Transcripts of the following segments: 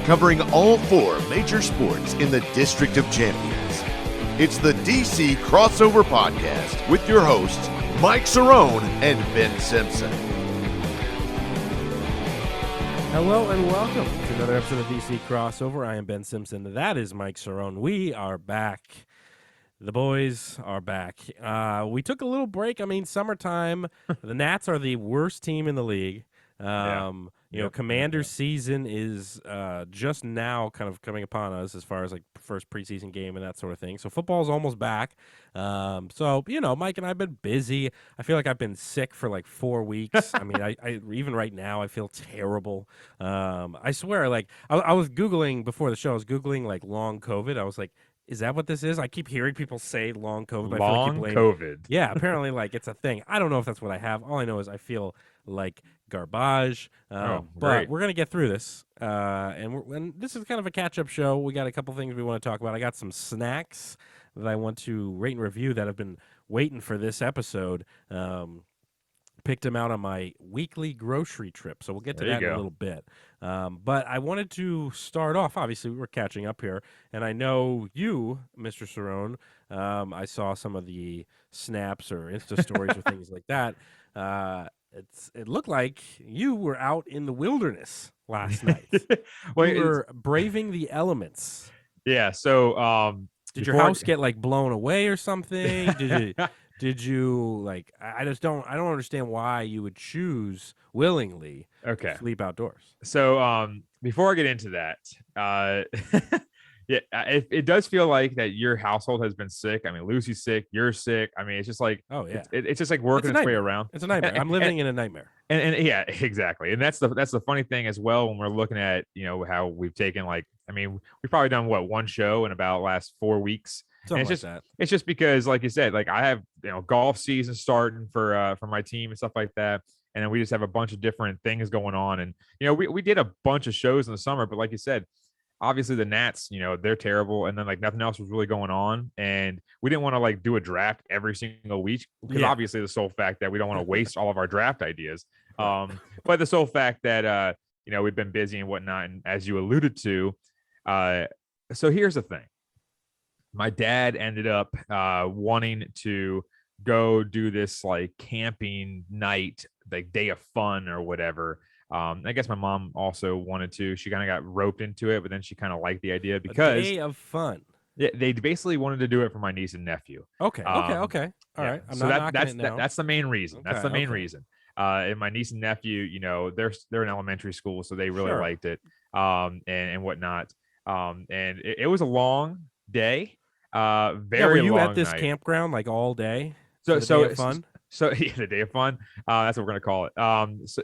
covering all 4 major sports in the District of Champions. It's the DC Crossover Podcast with your hosts, Mike Cerrone and Ben Simpson. Hello and welcome to another episode of DC Crossover. I am Ben Simpson. That is Mike Cerrone. We are back. The boys are back. We took a little break. I mean, summertime. The Nats are the worst team in the league. Commander's season is just now kind of coming upon us as far as like first preseason game and that sort of thing. So football's almost back. Mike and I have been busy. I feel like I've been sick for like 4 weeks. I mean, I even right now I feel terrible. I swear, like I was Googling before the show. I was Googling like long COVID. I was like, is that what this is? I keep hearing people say long COVID. But long COVID. Yeah, apparently like it's a thing. I don't know if that's what I have. All I know is I feel like garbage. But we're going to get through this. And this is kind of a catch-up show. We got a couple things we want to talk about. I got some snacks that I want to rate and review that have been waiting for this episode. Picked them out on my weekly grocery trip, so we'll get to that in a little bit. But I wanted to start off, obviously, we're catching up here, and I know you, Mr. Cerrone, I saw some of the snaps or Insta stories or things like that. It looked like you were out in the wilderness last night. You were braving the elements. Yeah, so did your house get like blown away or something? Did you like? I don't understand why you would choose willingly to sleep outdoors. So before I get into that, it does feel like that your household has been sick. I mean, Lucy's sick, you're sick. I mean, it's just like it's just like working its way around. It's a nightmare. I'm living in a nightmare. And yeah, exactly. And that's the funny thing as well when we're looking at how we've taken we've probably done one show in about last 4 weeks. It's just because, like you said, like I have golf season starting for my team and stuff like that, and then we just have a bunch of different things going on, and we did a bunch of shows in the summer, but like you said, obviously the Nats, they're terrible, and then like nothing else was really going on, and we didn't want to like do a draft every single week because obviously the sole fact that we don't want to waste all of our draft ideas, but the sole fact that we've been busy and whatnot, and as you alluded to, so here's the thing. My dad ended up wanting to go do this like camping night, like day of fun or whatever. I guess my mom also wanted to. She kind of got roped into it, but then she kind of liked the idea because a day of fun. Yeah, they basically wanted to do it for my niece and nephew. Okay. All right. That's the main reason. That's the main reason. And my niece and nephew, they're in elementary school, so they really liked it. And whatnot. And it was a long day. Were you long at this night. campground like all day? So day of fun. So yeah, the day of fun. That's what we're gonna call it.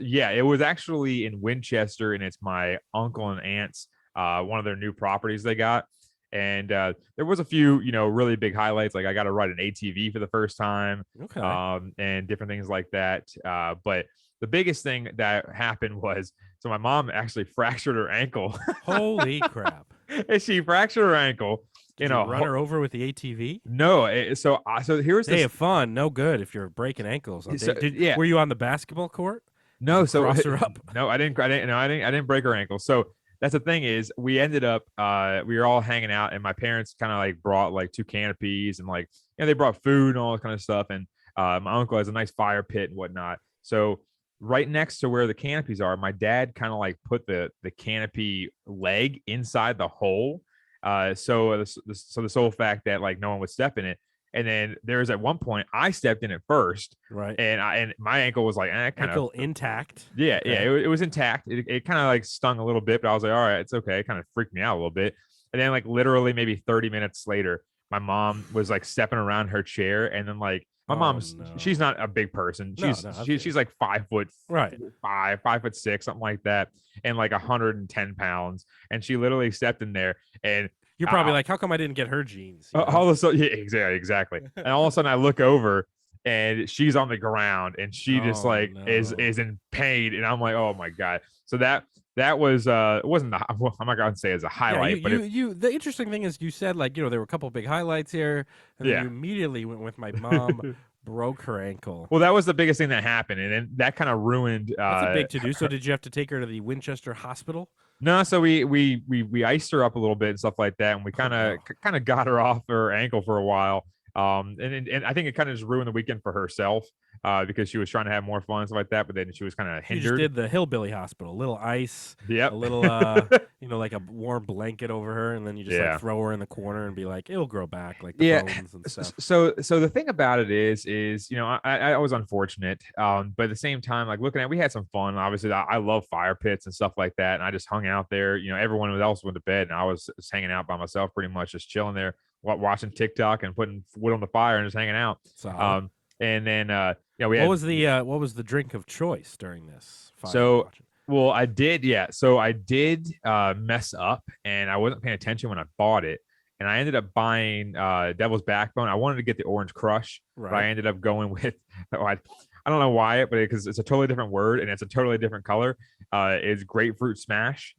It was actually in Winchester, and it's my uncle and aunt's one of their new properties they got. And there was a few, really big highlights. Like I got to ride an ATV for the first time, and different things like that. But the biggest thing that happened was, so my mom actually fractured her ankle. Holy crap! And she fractured her ankle. Did you run her over with the ATV? No. So here's day of fun. No good if you're breaking ankles. Were you on the basketball court? No. So cross her up. No, I didn't break her ankle. So that's the thing is we ended up we were all hanging out, and my parents kind of like brought like 2 canopies, and like they brought food and all that kind of stuff, and my uncle has a nice fire pit and whatnot. So right next to where the canopies are, my dad kind of like put the canopy leg inside the hole. So the sole fact that like no one would step in it, and then there was at one point I stepped in it first, right? And my ankle was like ankle intact. Yeah, it was intact. It kind of like stung a little bit, but I was like, all right, it's okay. It kind of freaked me out a little bit, and then like literally maybe 30 minutes later, my mom was like stepping around her chair, and then like my mom's she's not a big person. She's like 5 foot, right? 5'6", something like that, and like 110 pounds. And she literally stepped in there, and you're probably like, how come I didn't get her jeans? All of a sudden, yeah, exactly. And all of a sudden, I look over, and she's on the ground, and she just is in pain, and I'm like, oh my god. So that was it wasn't I'm not gonna say it's a highlight, but the interesting thing is you said like there were a couple of big highlights here, and then you immediately went with my mom broke her ankle. Well, that was the biggest thing that happened, and then that kind of ruined. That's a big to do. So did you have to take her to the Winchester Hospital? No, so we iced her up a little bit and stuff like that, and we kind of got her off her ankle for a while. And I think it kind of just ruined the weekend for herself because she was trying to have more fun and stuff like that, but then she was kind of hindered. You just did the hillbilly hospital, a little ice, Yep. a little like a warm blanket over her, and then you just like throw her in the corner and be like, it'll grow back, like the bones and stuff. So the thing about it is I was unfortunate, but at the same time, like looking at, we had some fun. Obviously, I love fire pits and stuff like that, and I just hung out there. Everyone else went to bed, and I was just hanging out by myself, pretty much just chilling there, watching TikTok and putting wood on the fire and just hanging out. And then what was the drink of choice during this fire watching? Well, I did, so I did mess up, and I wasn't paying attention when I bought it, and I ended up buying Devil's Backbone. I wanted to get the Orange Crush, but I ended up going with I don't know why, but because it's a totally different word and it's a totally different color. It's Grapefruit Smash.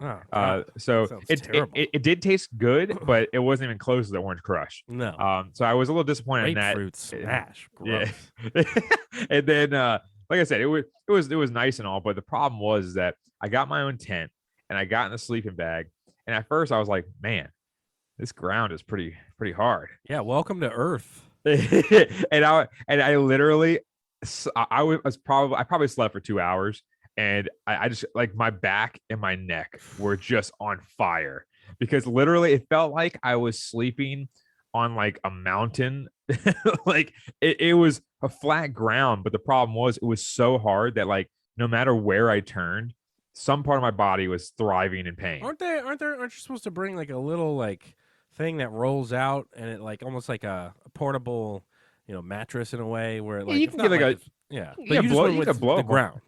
So it did taste good, but it wasn't even close to the Orange Crush. No. So I was a little disappointed in that. Grapefruit Smash. Gross. Yeah. And then like I said, it was nice and all, but the problem was that I got my own tent and I got in the sleeping bag, and at first I was like, man, this ground is pretty hard. Yeah, welcome to Earth. and I literally, I probably slept for 2 hours, and I just, like, my back and my neck were just on fire because literally it felt like I was sleeping on like a mountain. Like it was a flat ground, but the problem was it was so hard that like no matter where I turned, some part of my body was thriving in pain. Aren't you supposed to bring like a little like thing that rolls out and it like almost like a portable, mattress in a way where like you can get like but you just blow the ground.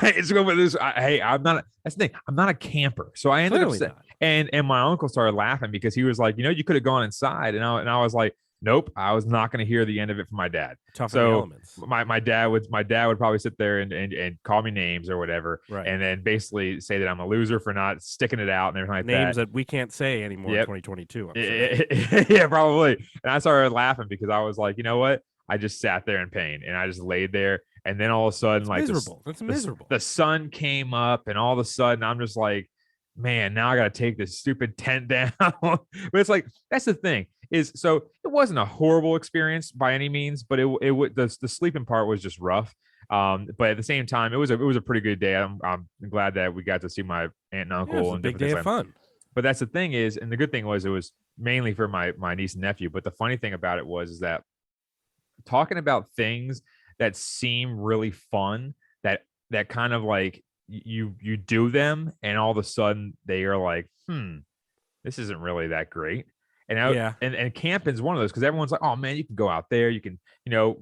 It's going with this. That's the thing. I'm not a camper, so I ended up and my uncle started laughing because he was like, you could have gone inside, and I was like, nope, I was not going to hear the end of it from my dad. Toughen the elements. My dad would probably sit there and call me names or whatever, and then basically say that I'm a loser for not sticking it out and everything like names that we can't say anymore in 2022. Yeah, probably. And I started laughing because I was like, you know what? I just sat there in pain and I just laid there, and then all of a sudden, it's miserable. The sun came up, and all of a sudden, I'm just like, man, now I got to take this stupid tent down. But it's like, that's the thing. So it wasn't a horrible experience by any means, but the sleeping part was just rough. But at the same time, it was a pretty good day. I'm glad that we got to see my aunt and uncle. It was a big day of fun. But that's the thing is, and the good thing was, it was mainly for my niece and nephew. But the funny thing about it was that talking about things that seem really fun, that kind of like you do them, and all of a sudden they are like, this isn't really that great. And camping's one of those, because everyone's like, oh man, you can go out there, you can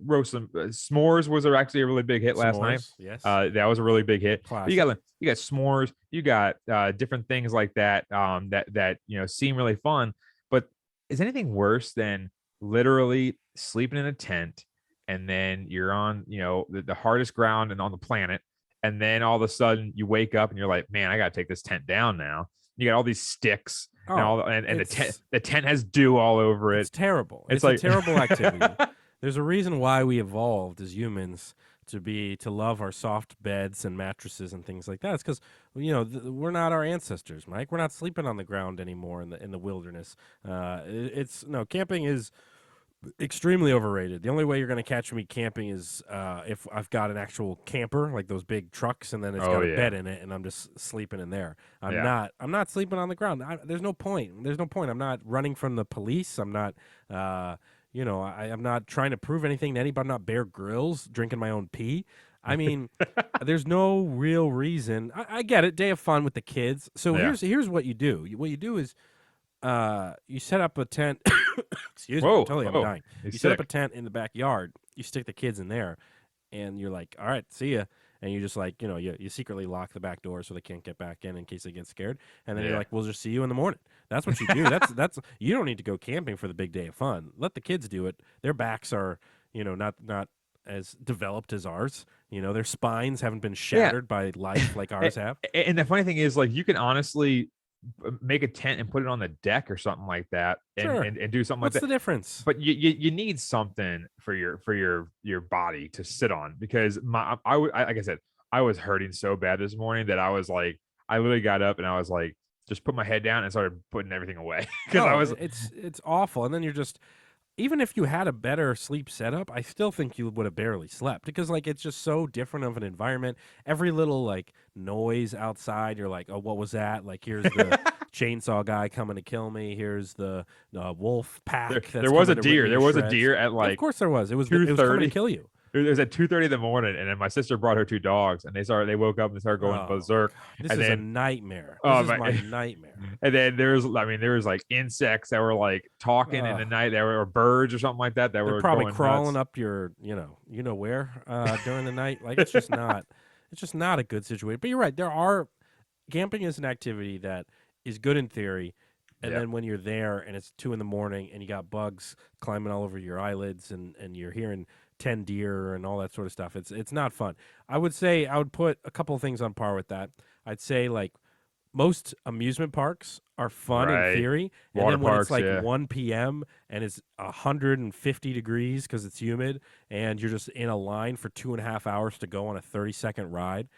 roast some s'mores was actually a really big hit last night. Yes, that was a really big hit. Classic. You got s'mores, you got different things like that that seem really fun. But is anything worse than literally sleeping in a tent, and then you're on the hardest ground and on the planet, and then all of a sudden you wake up and you're like, man, I gotta take this tent down now. You got all these sticks, and the tent has dew all over it. It's terrible. It's like a terrible activity. There's a reason why we evolved as humans to love our soft beds and mattresses and things like that. It's because we're not our ancestors, Mike. We're not sleeping on the ground anymore in the wilderness. Camping is extremely overrated. The only way you're going to catch me camping is if I've got an actual camper, like those big trucks, and then it's got a bed in it, and I'm just sleeping in there. I'm not sleeping on the ground. There's no point. I'm not running from the police. I'm not I'm not trying to prove anything to anybody. I'm not Bear Grylls drinking my own pee. I mean, there's no real reason. I get it. Day of fun with the kids. So here's what you do. What you do is you set up a tent. Excuse me. I'm dying. You set up a tent in the backyard. You stick the kids in there, and you're like, all right, see ya. And you just like, you secretly lock the back door so they can't get back in case they get scared. And then you're like, we'll just see you in the morning. That's what you do. That's you don't need to go camping for the big day of fun. Let the kids do it. Their backs are, not as developed as ours. Their spines haven't been shattered by life like ours have. And the funny thing is, like, you can honestly make a tent and put it on the deck or something like that, and do something like that. What's the difference? But you need something for your body to sit on, because like I said, I was hurting so bad this morning that I was like, I literally got up and I was like, just put my head down and started putting everything away because it's awful. And then you're just, even if you had a better sleep setup, I still think you would have barely slept because like it's just so different of an environment. Every little like noise outside, you're like, oh, what was that? Like here's the chainsaw guy coming to kill me. Here's the wolf pack. There was a deer. There was a deer at like, of course there was. It was coming to kill you. It was at 2:30 in the morning, and then my sister brought her 2 dogs, and they woke up and started going berserk. This is a nightmare. This is my nightmare. And then there was like insects that were like talking in the night. There were birds or something like that They're were probably going crawling nuts. up your you know where during the night. Like it's just not a good situation. But you're right. Camping is an activity that is good in theory. And then when you're there and it's 2 a.m. and you got bugs climbing all over your eyelids and you're hearing 10 deer and all that sort of stuff, it's not fun. I would say I would put a couple of things on par with that. I'd say like most amusement parks are fun in theory. And Water then when parks, it's like 1 p.m. and it's 150 degrees because it's humid and you're just in a line for 2.5 hours to go on a 30-second ride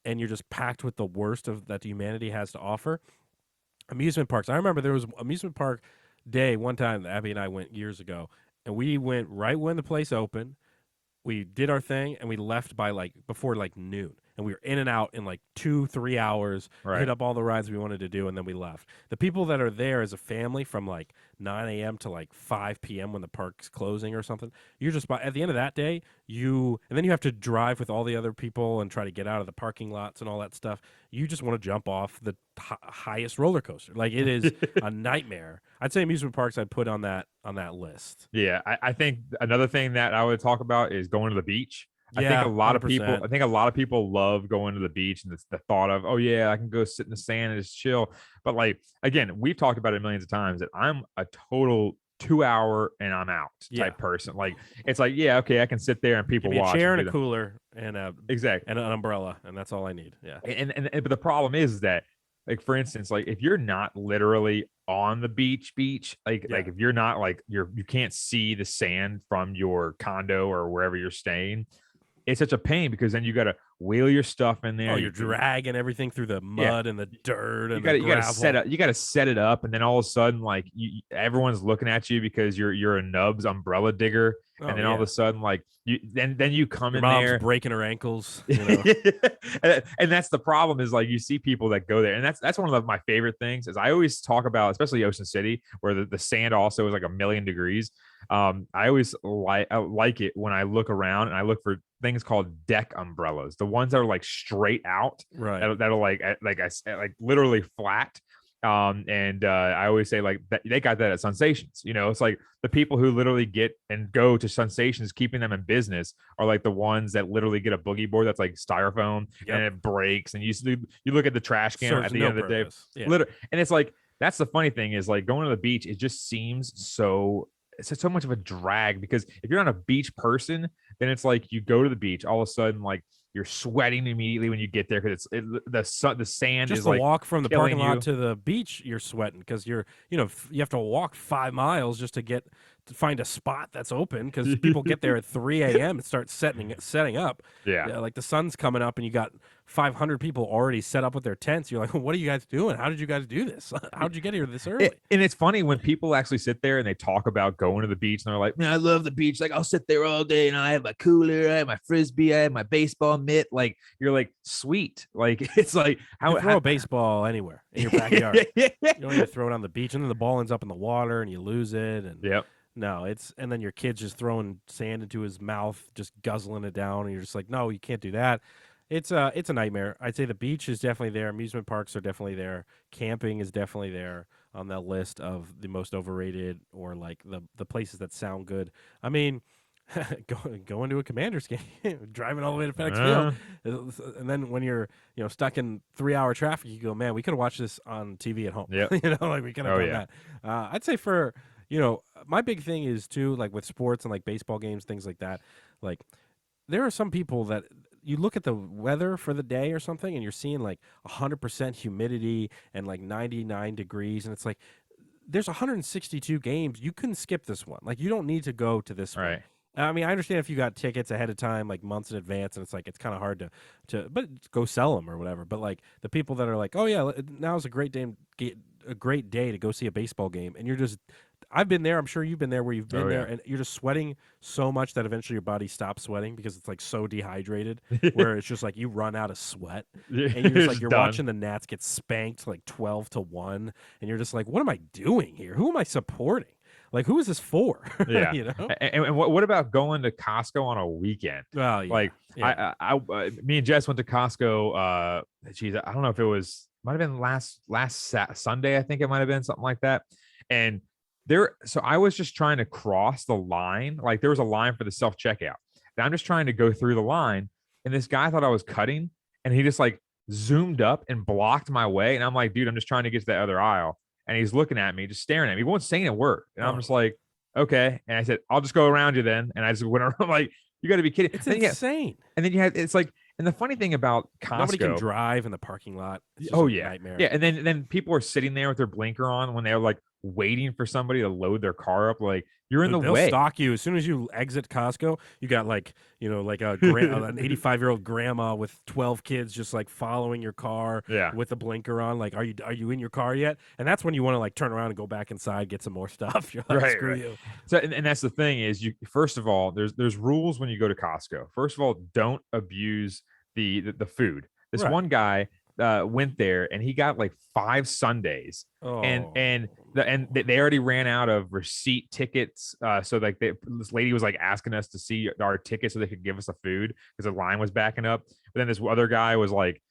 and you're just packed with the worst of that humanity has to offer. Amusement parks. I remember there was amusement park day one time that Abby and I went years ago, and we went right when the place opened. We did our thing, and we left by before noon. And we were in and out in 2-3 hours, hit up all the rides we wanted to do, and then we left. The people that are there as a family from 9 a.m. to 5 p.m. when the park's closing or something, you're just at the end of that day, and then you have to drive with all the other people and try to get out of the parking lots and all that stuff. You just want to jump off the highest roller coaster. It is a nightmare. I'd say amusement parks I'd put on that list. Yeah, I think another thing that I would talk about is going to the beach. Yeah, I think a lot 100%. of people love going to the beach and the thought of, oh yeah, I can go sit in the sand and just chill. But again, we've talked about it millions of times that I'm a total 2-hour and I'm out type person. It's yeah, okay, I can sit there and people Give me watch. A chair and a cooler and exactly and an umbrella, and that's all I need. Yeah. And but the problem is that for instance, if you're not literally on the beach, if you're not you can't see the sand from your condo or wherever you're staying, it's such a pain because then you got to wheel your stuff in there. Oh, you're dragging everything through the mud and the dirt and the gravel. You got to set it up, and then all of a sudden, everyone's looking at you because you're a Nubs umbrella digger, and then all of a sudden, you come your in mom's there breaking her ankles. And that's the problem is you see people that go there, and that's one of my favorite things is I always talk about, especially Ocean City, where the sand also is 1,000,000 degrees. I always like it when I look around and I look for things called deck umbrellas, the ones that are straight out, right? That'll literally flat. I always say that they got that at Sensations. It's the people who literally get and go to Sensations, keeping them in business, are the ones that literally get a boogie board that's styrofoam and it breaks, and you look at the trash can at the end of the day, and it's that's the funny thing is going to the beach. It just seems it's so much of a drag because if you're not a beach person, then it's you go to the beach, all of a sudden you're sweating immediately when you get there because the sand just is to walk from the parking lot you. to the beach, you're sweating because you have to walk 5 miles just to find a spot that's open because people get there at 3 a.m. and start setting up. Yeah, the sun's coming up and you got 500 people already set up with their tents. You're like, what are you guys doing? How did you guys do this? How did you get here this early? And it's funny when people actually sit there and they talk about going to the beach and they're like, man, I love the beach. I'll sit there all day and I have my cooler, I have my Frisbee, I have my baseball mitt. You're sweet. It's how throw a baseball anywhere in your backyard. You don't need to throw it on the beach, and then the ball ends up in the water and you lose it. And no, and then your kid's just throwing sand into his mouth, just guzzling it down, and you're just like, no, you can't do that. It's a nightmare. I'd say the beach is definitely there. Amusement parks are definitely there. Camping is definitely there on that list of the most overrated or the places that sound good. I mean, going to a Commanders game, driving all the way to FedEx Field, and then when you're stuck in 3-hour traffic, you go, man, we could have watched this on TV at home. Yeah, we could have done that. I'd say for my big thing is too with sports and baseball games, things like that. There are some people that you look at the weather for the day or something, and you're seeing 100% humidity and 99 degrees, and it's there's 162 games. You can skip this one. You don't need to go to this one. I mean, I understand if you got tickets ahead of time, like months in advance, and it's like it's kind of hard but go sell them or whatever. But like the people that are like, oh yeah, now's a great day to go see a baseball game, and you're just, I've been there. I'm sure you've been there where you've been there, and you're just sweating so much that eventually your body stops sweating because it's like so dehydrated, where it's just like you run out of sweat, and you're just like you're watching the Nats get spanked like 12-1, and you're just like, what am I doing here? Who am I supporting? Like, who is this for? Yeah, you know. And what about going to Costco on a weekend? Well, yeah. Like, me and Jess went to Costco. Geez, I don't know if it might have been last Sunday. I think it might have been something like that. And so I was just trying to cross the line. Like, there was a line for the self checkout, and I'm just trying to go through the line. And this guy thought I was cutting, and he just like zoomed up and blocked my way. And I'm like, dude, I'm just trying to get to the other aisle. And he's looking at me, just staring at me. He wasn't saying a word. And I'm just like, okay. And I said, I'll just go around you then. And I just went around. I'm like, you got to be kidding. It's insane. And then it's like, and the funny thing about Costco, nobody can drive in the parking lot. Oh yeah, nightmare. Yeah. And then people are sitting there with their blinker on when they're like waiting for somebody to load their car up. Like, you're in the way. They'll stalk you as soon as you exit Costco. You got like, like an 85-year-old grandma with 12 kids just like following your car with the blinker on. Like, are you in your car yet? And that's when you want to like turn around and go back inside, get some more stuff. You're like, screw you. So and that's the thing is, you first of all, there's rules when you go to Costco. First of all, don't abuse the food. This one guy went there and he got like 5 sundaes, and they already ran out of receipt tickets. So like this lady was like asking us to see our tickets so they could give us the food because the line was backing up. But then this other guy was like,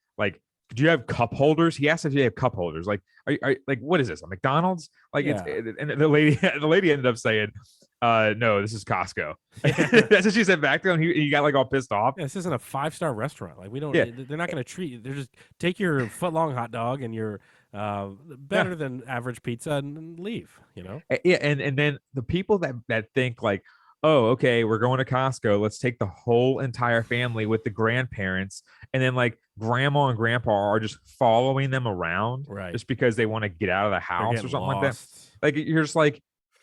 do you have cup holders? He asked if you have cup holders. Like, are like, what is this? A McDonald's? Like, and the lady ended up saying, no, this is Costco. That's what she said back to him. He got like all pissed off. Yeah, this isn't a 5-star restaurant. Like, we don't. Yeah. They're not going to treat you. They're just take your foot-long hot dog and your better than average pizza and leave. Yeah, and then the people that think like, oh, okay, we're going to Costco. Let's take the whole entire family with the grandparents, and then like grandma and grandpa are just following them around, just because they want to get out of the house or something like that. Like, you're just like,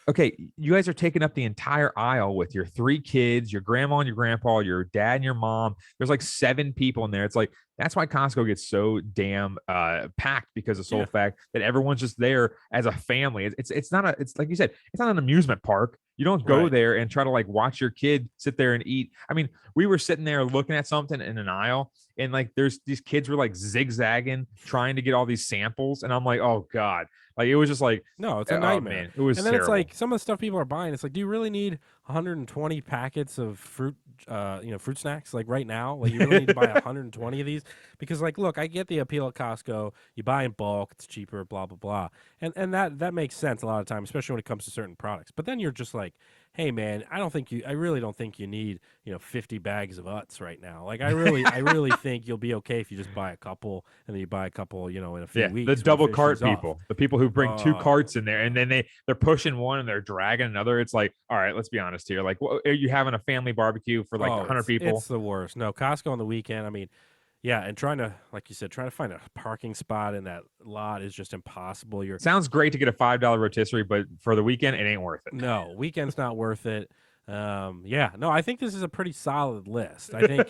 okay, you guys are taking up the entire aisle with your 3 kids, your grandma and your grandpa, your dad and your mom. There's like 7 people in there. It's like, that's why Costco gets so damn packed, because of the sole fact that everyone's just there as a family. It's like you said, it's not an amusement park. You don't go there and try to like watch your kid sit there and eat. I mean, we were sitting there looking at something in an aisle, and like these kids were like zigzagging, trying to get all these samples. And I'm like, oh God. Like, it was just like, no, it's a nightmare. Man, it was then terrible. It's like some of the stuff people are buying. It's like, do you really need 120 packets of fruit, fruit snacks like right now? Like, you really need to buy 120 of these? Because like, look, I get the appeal at Costco. You buy in bulk, it's cheaper, blah blah blah, and that makes sense a lot of times, especially when it comes to certain products. But then you're just like, hey man, I really don't think you need 50 bags of Utz right now. Like, I really think you'll be okay if you just buy a couple, and then you buy a couple in a few weeks. The double cart people, the people who bring 2 carts in there, and then they're pushing one and they're dragging another. It's like, all right, let's be honest here. Like, are you having a family barbecue for like 100 people? It's the worst. No, Costco on the weekend, I mean, yeah, and trying to find a parking spot in that lot is just impossible. Sounds great to get a $5 rotisserie, but for the weekend, it ain't worth it. No, weekend's not worth it. I think this is a pretty solid list. I think,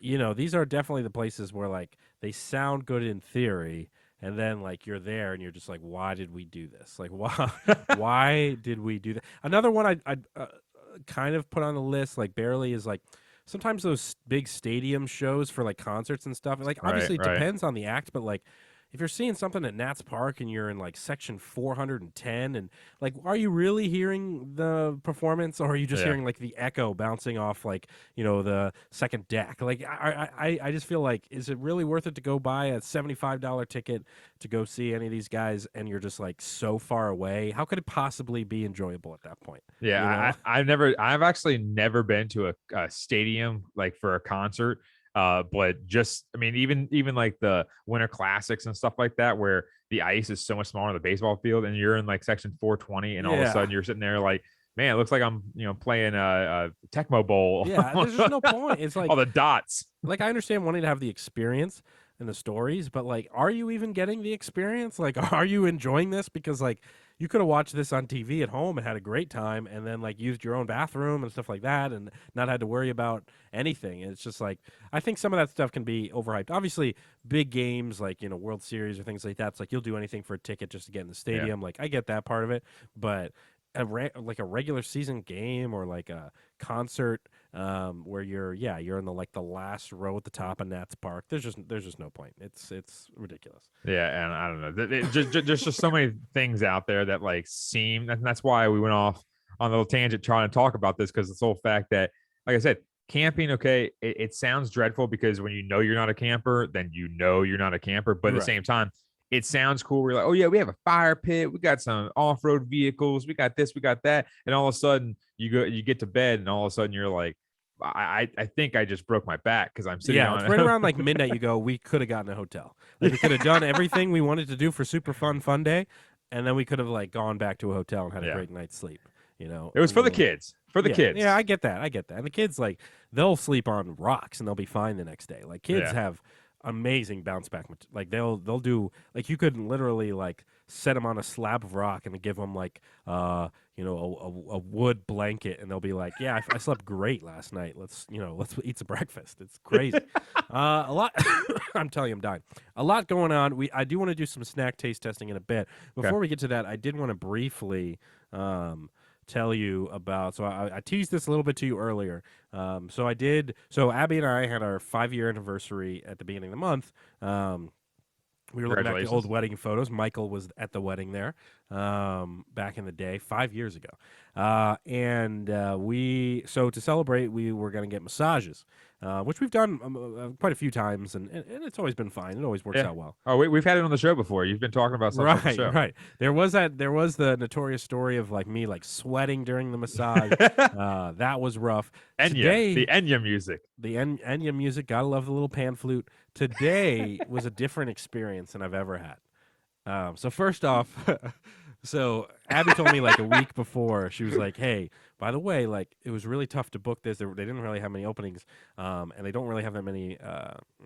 these are definitely the places where like they sound good in theory, and then like you're there and you're just like, why did we do this? Like, why did we do that? Another one I kind of put on the list, like barely, is like, sometimes those big stadium shows for like concerts and stuff, like obviously it depends on the act, but like if you're seeing something at Nats Park and you're in like section 410, and like, are you really hearing the performance, or are you just hearing like the echo bouncing off like, the second deck? Like, I just feel like, is it really worth it to go buy a $75 ticket to go see any of these guys, and you're just like so far away? How could it possibly be enjoyable at that point? Yeah, I've actually never been to a stadium like for a concert. But just, I mean, even like the Winter Classics and stuff like that, where the ice is so much smaller on the baseball field, and you're in like section 420, and all of a sudden you're sitting there like, man, it looks like I'm, playing a Tecmo Bowl. Yeah, there's just no point. It's like all the dots. Like, I understand wanting to have the experience and the stories, but like, are you even getting the experience? Like, are you enjoying this? Because like, you could have watched this on TV at home and had a great time, and then like used your own bathroom and stuff like that, and not had to worry about anything. And it's just like I think some of that stuff can be overhyped. Obviously, big games like World Series or things like that, it's like you'll do anything for a ticket just to get in the stadium. Like I get that part of it, but like a regular season game or like a concert where you're in the last row at the top of Nats Park. There's just no point. It's ridiculous. Yeah, and I don't know. There's just so many things out there that like seem, and that's why we went off on a little tangent trying to talk about this, because it's the whole fact that, like I said, camping, okay, it sounds dreadful because when you're not a camper, then you're not a camper. But at the same time, it sounds cool. We're like, oh yeah, we have a fire pit, we got some off-road vehicles, we got this, we got that, and all of a sudden you get to bed, and all of a sudden you're like, I think I just broke my back because I'm sitting on it's right around like midnight. You go, we could have gotten a hotel. Like we could have done everything we wanted to do for super fun day, and then we could have like gone back to a hotel and had a great night's sleep. It was for the kids. For the kids. Yeah, I get that. And the kids, like, they'll sleep on rocks and they'll be fine the next day. Like kids have amazing bounce back. Like they'll do, like, you could literally like set them on a slab of rock and give them like a wood blanket, and they'll be like, yeah, I slept great last night. Let's eat some breakfast. It's crazy. A lot. I'm telling you, I'm dying. A lot going on. I do want to do some snack taste testing in a bit. Before we get to that, I did want to briefly tell you about, so I teased this a little bit to you earlier. So Abby and I had our 5-year anniversary at the beginning of the month. We were looking back at old wedding photos. Michael was at the wedding there back in the day, 5 years ago. So to celebrate, we were going to get massages, which we've done quite a few times, and it's always been fine. It always works out well. Oh, we've had it on the show before. You've been talking about something on the show. Right. There was the notorious story of like me like sweating during the massage. That was rough. The Enya music. The Enya music. Gotta love the little pan flute. Today was a different experience than I've ever had. So first off, so Abby told me like a week before, she was like, hey, by the way, like it was really tough to book this. They didn't really have many openings, and they don't really have that many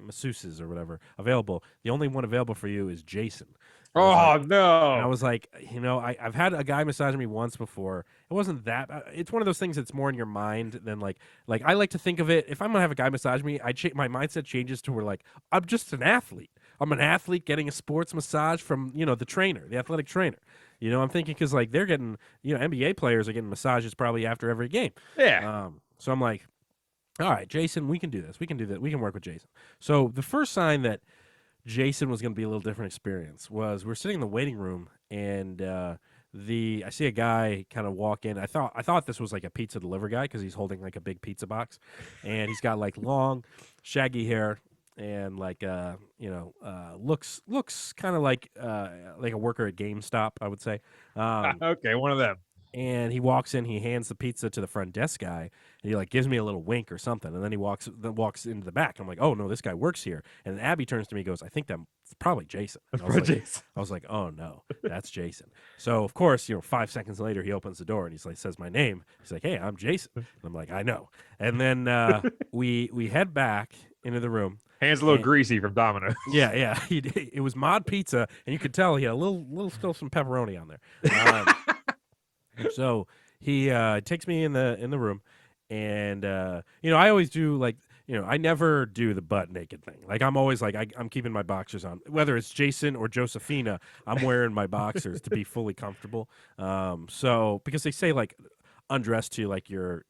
masseuses or whatever available. The only one available for you is Jason. No. And I was like, I've had a guy massage me once before. It wasn't that. It's one of those things that's more in your mind than like I like to think of it. If I'm gonna have a guy massage me, my mindset changes to where like I'm just an athlete. I'm an athlete getting a sports massage from the trainer, the athletic trainer. I'm thinking because like they're getting NBA players are getting massages probably after every game. Yeah. So I'm like, all right, Jason, we can do this. We can do that. We can work with Jason. So the first sign that Jason was going to be a little different experience was we're sitting in the waiting room, and I see a guy kind of walk in. I thought this was like a pizza delivery guy because he's holding like a big pizza box, and he's got like long, shaggy hair, and like looks kind of like a worker at GameStop, I would say. Okay, one of them. And he walks in, he hands the pizza to the front desk guy, and he like gives me a little wink or something, and then he walks into the back. I'm like, oh no, this guy works here. And Abby turns to me and goes, I think that's probably Jason. I was like, oh no, that's Jason. So of course, 5 seconds later, he opens the door and he's like, says my name. He's like, hey, I'm Jason. And I'm like, I know. And then we head back into the room. Hands a little greasy from Domino's. Yeah. It was mod pizza, and you could tell he had a little still some pepperoni on there. So he takes me in the room, and I always do like I never do the butt naked thing. Like I'm always like I'm keeping my boxers on, whether it's Jason or Josephina. I'm wearing my boxers to be fully comfortable. So because they say like undress to like your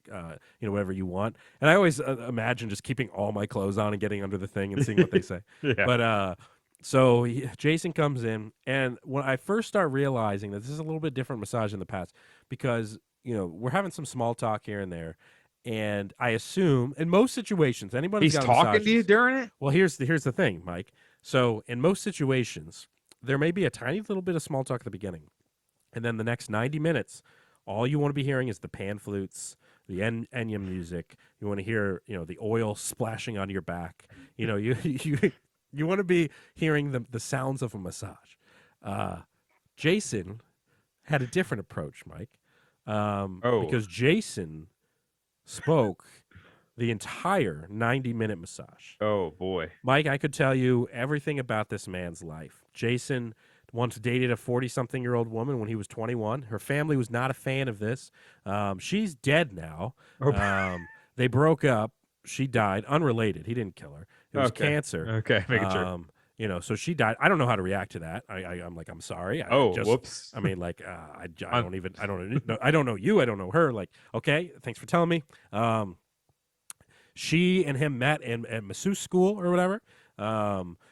whatever you want, and I always imagine just keeping all my clothes on and getting under the thing and seeing what they say. Yeah. But so Jason comes in, and when I first start realizing that this is a little bit different massage in the past, because we're having some small talk here and there, and I assume in most situations anybody's he's got talking massages, to you during it. Well, here's the thing, Mike. So in most situations, there may be a tiny little bit of small talk at the beginning, and then the next 90 minutes, all you want to be hearing is the pan flutes, the Enya music. You want to hear the oil splashing onto your back. You want to be hearing the sounds of a massage. Jason had a different approach, Mike, because Jason spoke the entire 90-minute massage. Oh, boy. Mike, I could tell you everything about this man's life. Jason once dated a 40-something-year-old woman when he was 21. Her family was not a fan of this. She's dead now. They broke up. She died, unrelated. He didn't kill her. It was cancer. Okay, making sure. So she died. I don't know how to react to that. I'm like, I'm sorry. Whoops. I mean, like, I don't know. I don't know you. I don't know her. Like, okay, thanks for telling me. She and him met at masseuse school or whatever.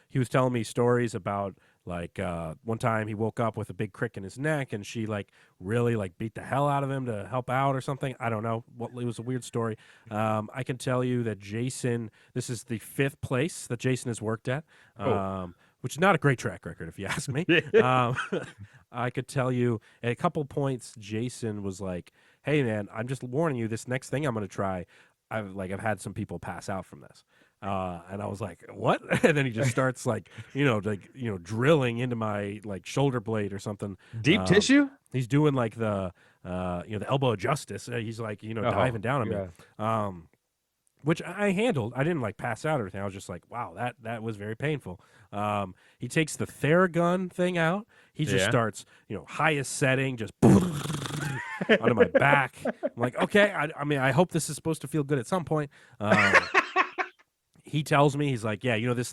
He was telling me stories about like one time he woke up with a big crick in his neck and she like really like beat the hell out of him to help out or something. I don't know. It was a weird story. I can tell you that Jason, this is the 5th place that Jason has worked at, which is not a great track record if you ask me. I could tell you at a couple points, Jason was like, hey man, I'm just warning you, this next thing I'm going to try, I've had some people pass out from this. And I was like, what? And then he just starts drilling into my like shoulder blade or something. Deep tissue? He's doing like the elbow of justice. He's like, diving down on me. Which I handled. I didn't like pass out or anything. I was just like, wow, that was very painful. He takes the Theragun thing out. He just starts, highest setting, just onto my back. I'm like, okay. I mean, I hope this is supposed to feel good at some point. He tells me, he's like, yeah, what this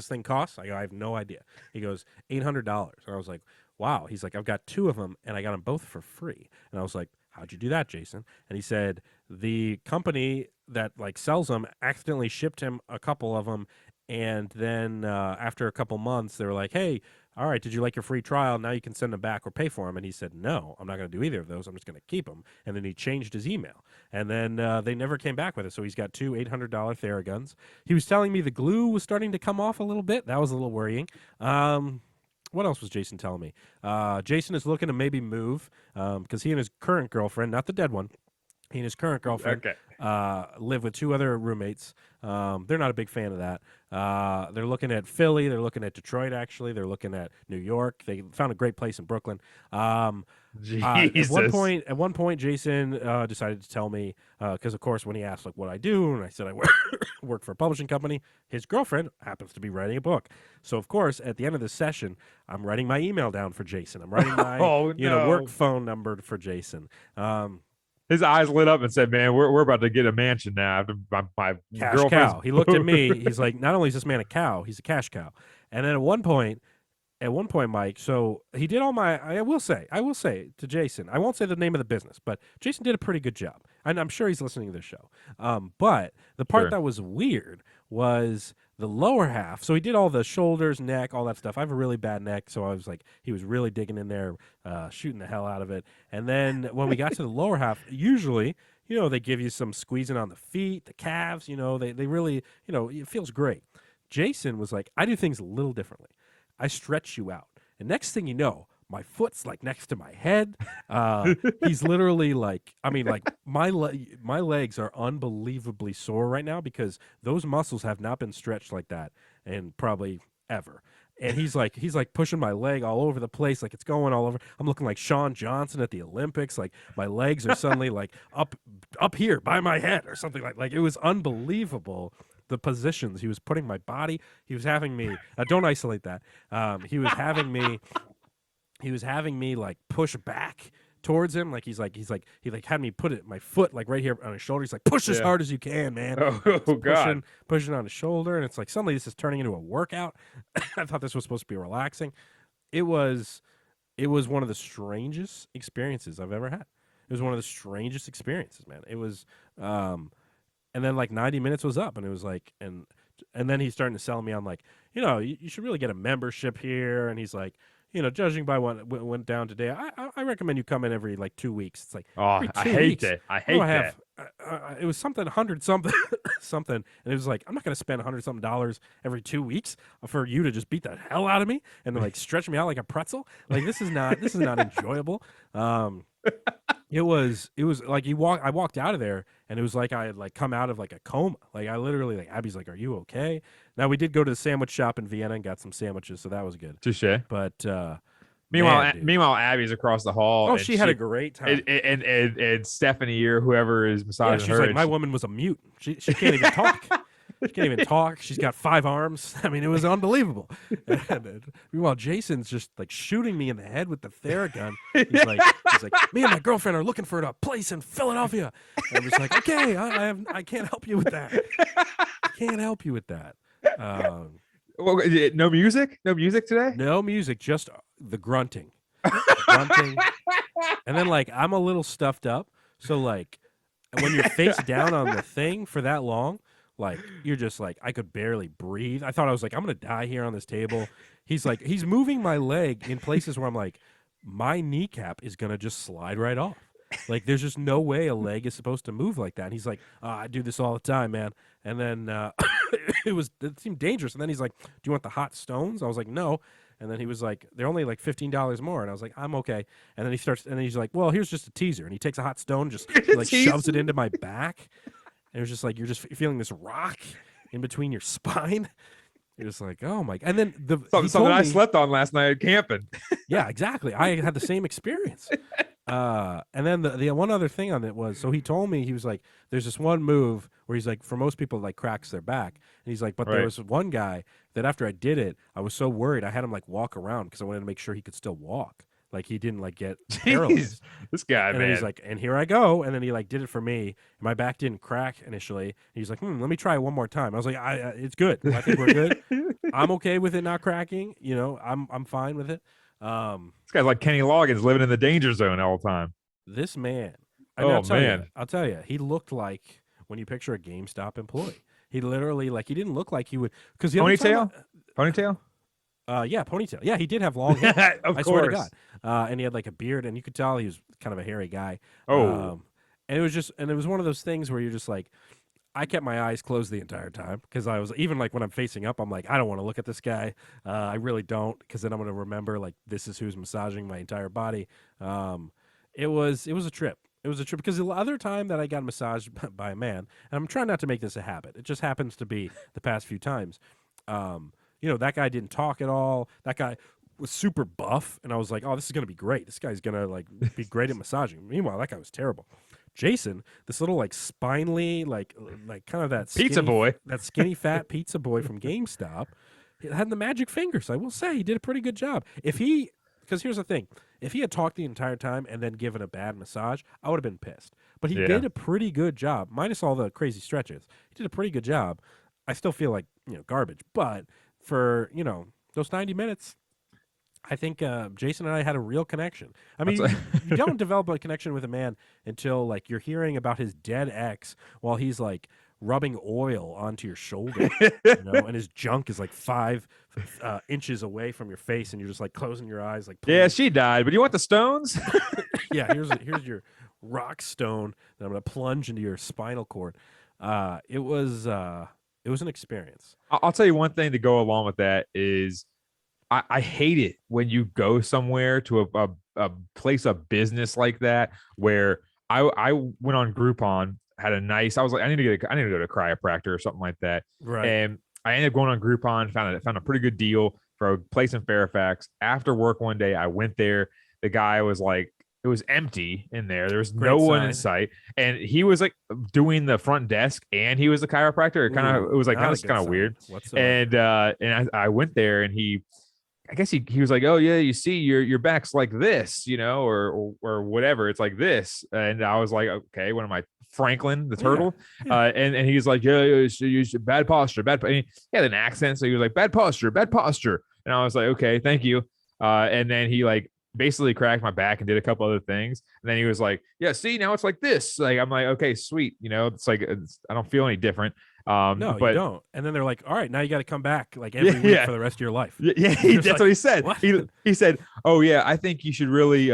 thing costs? I go, I have no idea. He goes, $800. And I was like, wow. He's like, I've got 2 of them, and I got them both for free. And I was like, how'd you do that, Jason? And he said, the company that like sells them accidentally shipped him a couple of them, and then after a couple months, they were like, hey, all right, did you like your free trial? Now you can send them back or pay for them. And he said, no, I'm not going to do either of those. I'm just going to keep them. And then he changed his email. And then they never came back with it. So he's got 2 $800 Theraguns. He was telling me the glue was starting to come off a little bit. That was a little worrying. What else was Jason telling me? Jason is looking to maybe move because he and his current girlfriend, not the dead one, he and his current girlfriend live with 2 other roommates. They're not a big fan of that. They're looking at Philly. They're looking at Detroit, actually. They're looking at New York. They found a great place in Brooklyn. At one point, Jason decided to tell me, because, of course, when he asked like what I do, and I said I work for a publishing company, his girlfriend happens to be writing a book. So, of course, at the end of the session, I'm writing my email down for Jason. I'm writing my work phone number for Jason. His eyes lit up and said, man, we're about to get a mansion now after my cash cow. He looked at me. He's like, not only is this man a cow, he's a cash cow. And then at one point, Mike, so he did all my, I will say to Jason, I won't say the name of the business, but Jason did a pretty good job. And I'm sure he's listening to this show. But the part that was weird was the lower half. So he did all the shoulders, neck, all that stuff. I have a really bad neck, so I was like, he was really digging in there, shooting the hell out of it. And then when we got to the lower half, usually, they give you some squeezing on the feet, the calves, they really, it feels great. Jason was like, I do things a little differently. I stretch you out. And next thing you know, my foot's like next to my head. He's literally like, my legs are unbelievably sore right now because those muscles have not been stretched like that and probably ever. And he's like pushing my leg all over the place, like it's going all over. I'm looking like Shawn Johnson at the Olympics. Like my legs are suddenly like up here by my head or something like it was unbelievable. The positions he was putting my body. He was having me. Don't isolate that. He was having me like push back towards him. Like he had me put my foot like right here on his shoulder. He's like, push as hard as you can, man. Oh God. Pushing on his shoulder, and it's like suddenly this is turning into a workout. I thought this was supposed to be relaxing. It was one of the strangest experiences I've ever had. It was one of the strangest experiences, man. It was. And then like 90 minutes was up, and it was like, and then he's starting to sell me on like, you should really get a membership here. And he's like, judging by what went down today, I recommend you come in every like 2 weeks. It's like, I hate that. It was something 100 something something, and it was like, I'm not going to spend $100 something every 2 weeks for you to just beat the hell out of me and like stretch me out like a pretzel. Like this is not enjoyable. It was like I walked out of there and it was like I had like come out of like a coma. Like I literally, like Abby's like, are you okay? Now we did go to the sandwich shop in Vienna and got some sandwiches, so that was good. Touche. But meanwhile, Abby's across the hall. Oh, she had a great time. And Stephanie or whoever is massaging she's her. Like, my woman was a mute. She can't even talk. She can't even talk. She's got 5 arms. I mean, it was unbelievable. And meanwhile, Jason's just like shooting me in the head with the Theragun. He's like, me and my girlfriend are looking for a place in Philadelphia. And I'm just like, okay, I can't help you with that. I can't help you with that. Well, no music? No music today? No music, just the grunting. Grunting. And then, like, I'm a little stuffed up. So, like, when you're face down on the thing for that long, like, you're just like, I could barely breathe. I thought I was like, I'm going to die here on this table. He's like, he's moving my leg in places where I'm like, my kneecap is going to just slide right off. Like, there's just no way a leg is supposed to move like that. And he's like, I do this all the time, man. And then it seemed dangerous. And then he's like, do you want the hot stones? I was like, no. And then he was like, they're only like $15 more. And I was like, I'm okay. And then he's like, well, here's just a teaser. And he takes a hot stone, just like shoves it into my back. And it was just like, you're just feeling this rock in between your spine. You're just like, oh my. And then something I slept on last night camping. Yeah, exactly. I had the same experience. And then the one other thing on it was, so he told me, he was like, there's this one move where he's like, for most people, like cracks their back. And he's like, but there was one guy that after I did it, I was so worried. I had him like walk around because I wanted to make sure he could still walk. Like he didn't like get paralyzed. This guy, and man. Then he's like, and here I go. And then he like did it for me. And my back didn't crack initially. And he's like, let me try it one more time. I was like, it's good. I think we're good. I'm okay with it not cracking. You know, I'm fine with it. This guy's like Kenny Loggins living in the danger zone all the time. This man. I'll tell you, he looked like when you picture a GameStop employee. He literally like he didn't look like he would because ponytail. Yeah, ponytail. Yeah, he did have long hair. Of I course. swear to God. And he had like a beard, and you could tell he was kind of a hairy guy. Oh. And it was one of those things where you're just like, I kept my eyes closed the entire time because I was even like when I'm facing up, I'm like, I don't want to look at this guy. I really don't, because then I'm going to remember like this is who's massaging my entire body. It was a trip. It was a trip because the other time that I got massaged by a man, and I'm trying not to make this a habit. It just happens to be the past few times. You know, that guy didn't talk at all. That guy was super buff, and I was like, oh, this is going to be great. This guy's going to like be great at massaging. Meanwhile, that guy was terrible. Jason, this little like spindly, like kind of that pizza boy, that skinny fat pizza boy from GameStop, he had the magic fingers. I will say he did a pretty good job. Because here's the thing, if he had talked the entire time and then given a bad massage, I would have been pissed. But he did a pretty good job, minus all the crazy stretches. He did a pretty good job. I still feel like garbage, but for those 90 minutes. I think Jason and I had a real connection. I mean, you don't develop a connection with a man until like you're hearing about his dead ex while he's like rubbing oil onto your shoulder, and his junk is like 5 inches away from your face, and you're just like closing your eyes, like, please. Yeah, she died, but you want the stones? Yeah, here's your rock stone that I'm gonna plunge into your spinal cord. It was an experience. I'll tell you one thing to go along with that is. I hate it when you go somewhere to a place of business like that where I went on Groupon, had a nice. I was like, I need to go to a chiropractor or something like that. Right. And I ended up going on Groupon, found a pretty good deal for a place in Fairfax. After work one day, I went there. The guy was like, it was empty in there. There was no one in sight, and he was like doing the front desk, and he was a chiropractor. It was like kind of weird. Whatsoever. And I went there, and I guess he was like, oh yeah, you see your back's like this, or whatever. It's like this. And I was like, okay, what am I, Franklin the turtle? Yeah. And he's like, yeah, you bad posture, bad. And he had an accent, so he was like, bad posture. And I was like, okay, thank you. And then he like basically cracked my back and did a couple other things. And then he was like, yeah, see, now it's like this. Like, I'm like, okay, sweet. It's like, I don't feel any different. No, you don't. And then they're like, all right, now you got to come back like every week for the rest of your life. Yeah, that's what he said. What? He said, oh yeah, I think you should really,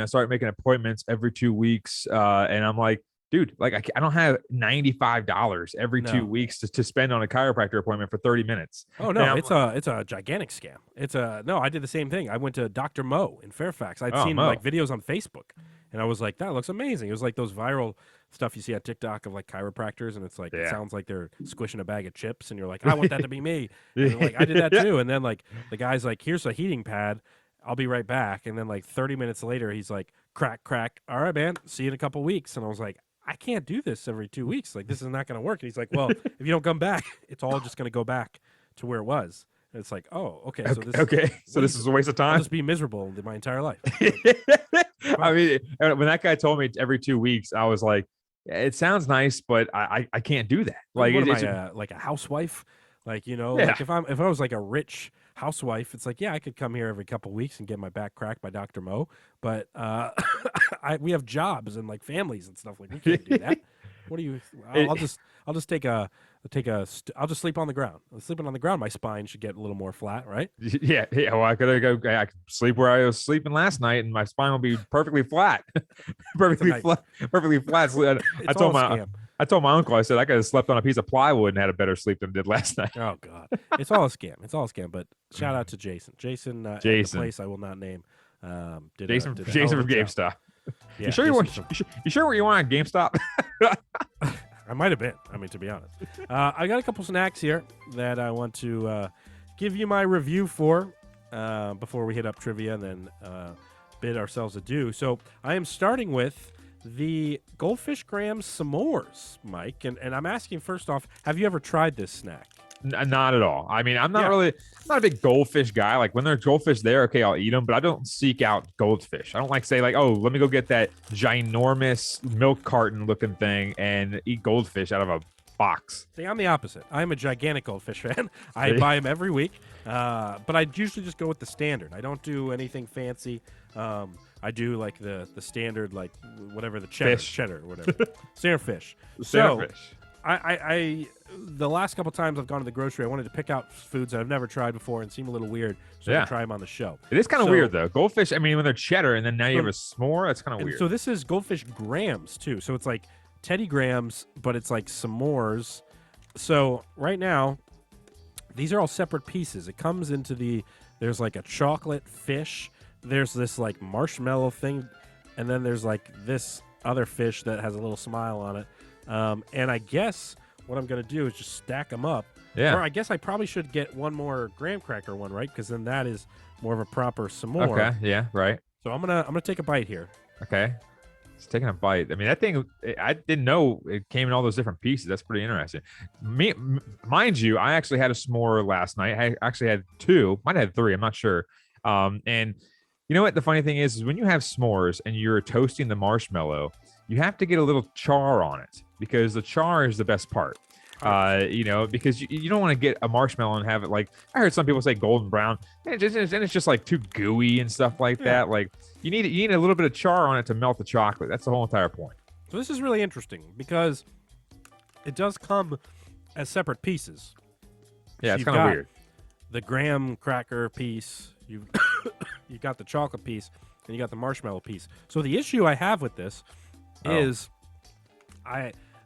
start making appointments every 2 weeks. And I'm like, dude, like I don't have $95 every 2 weeks to spend on a chiropractor appointment for 30 minutes. Oh no, it's a gigantic scam. I did the same thing. I went to Dr. Mo in Fairfax. I'd seen like videos on Facebook, and I was like, that looks amazing. It was like those viral stuff you see on TikTok of like chiropractors, and it's like it sounds like they're squishing a bag of chips, and you're like, I want that to be me. And like I did that too. And then like the guy's like, here's a heating pad. I'll be right back. And then like 30 minutes later, he's like, crack. All right, man. See you in a couple weeks. And I was like, I can't do this every 2 weeks. Like, this is not going to work. And he's like, well, if you don't come back, it's all just going to go back to where it was. And it's like, oh, okay. So this is a waste of time. I'll just be miserable my entire life. I mean, when that guy told me every 2 weeks, I was like, it sounds nice, but I can't do that. Like, what am I, like a housewife? Like, like if I was like a rich housewife, it's like, yeah, I could come here every couple weeks and get my back cracked by Dr. Mo. But we have jobs and like families and stuff. Like, we can't do that. What do you? I'll just I'll just sleep on the ground. Sleeping on the ground, my spine should get a little more flat, right? Yeah. Well, I could sleep where I was sleeping last night, and my spine will be perfectly flat, perfectly flat. I told my uncle, I said I could have slept on a piece of plywood and had a better sleep than I did last night. Oh God, it's all a scam. It's all a scam. But shout out to Jason. Jason, at the place I will not name. Jason from GameStop. Yeah, you sure where you want at GameStop? I might have been. I mean, to be honest, I got a couple snacks here that I want to give you my review for before we hit up trivia and then bid ourselves adieu. So I am starting with the Goldfish Graham s'mores, Mike, and I'm asking first off, have you ever tried this snack? Not at all. I mean, I'm not a big goldfish guy. Like, when there's goldfish there, okay, I'll eat them, but I don't seek out goldfish. I don't like say like, oh, let me go get that ginormous milk carton looking thing and eat goldfish out of a box. See, I'm the opposite. I'm a gigantic goldfish fan. I buy them every week, but I usually just go with the standard. I don't do anything fancy. I do like the standard, like whatever, the cheddar or whatever. Standard fish. Standard fish. I the last couple times I've gone to the grocery, I wanted to pick out foods that I've never tried before and seem a little weird, so I can try them on the show. It is kind of weird, though. Goldfish, I mean, when they're cheddar and then now you have a s'more, that's kind of weird. So this is Goldfish Grahams, too. So it's like Teddy Grahams, but it's like s'mores. So right now, these are all separate pieces. It comes into there's like a chocolate fish, there's this like marshmallow thing, and then there's like this other fish that has a little smile on it. And I guess what I'm going to do is just stack them up. Yeah. Or I guess I probably should get one more graham cracker one, right? Because then that is more of a proper s'more. Okay. Yeah. Right. So I'm gonna take a bite here. Okay. It's taking a bite. I mean, that thing, I didn't know it came in all those different pieces. That's pretty interesting. Mind you, I actually had a s'more last night. I actually had two. Might have had three. I'm not sure. And you know what? The funny thing is when you have s'mores and you're toasting the marshmallow, you have to get a little char on it because the char is the best part. Because you don't want to get a marshmallow and have it like, I heard some people say golden brown, and it's just like too gooey and stuff like that. Like you need a little bit of char on it to melt the chocolate. That's the whole entire point. So this is really interesting because it does come as separate pieces. Yeah, so it's kind of weird. The graham cracker piece, you got the chocolate piece, and you got the marshmallow piece. So the issue I have with this is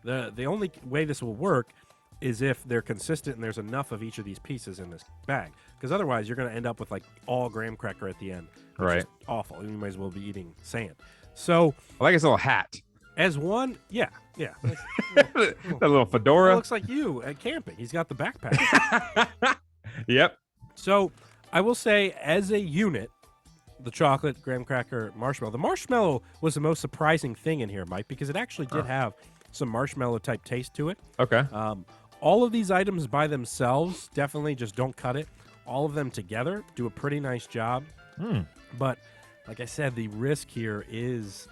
the only way this will work is if they're consistent and there's enough of each of these pieces in this bag. Because otherwise, you're going to end up with like all graham cracker at the end. Right. Is awful. You might as well be eating sand. So I like his little hat. As one, yeah. That little fedora. It looks like you at camping. He's got the backpack. Yep. So I will say, as a unit, the chocolate, graham cracker, marshmallow. The marshmallow was the most surprising thing in here, Mike, because it actually did have some marshmallow type taste to it. Okay. All of these items by themselves definitely just don't cut it. All of them together do a pretty nice job. But like I said, the risk here is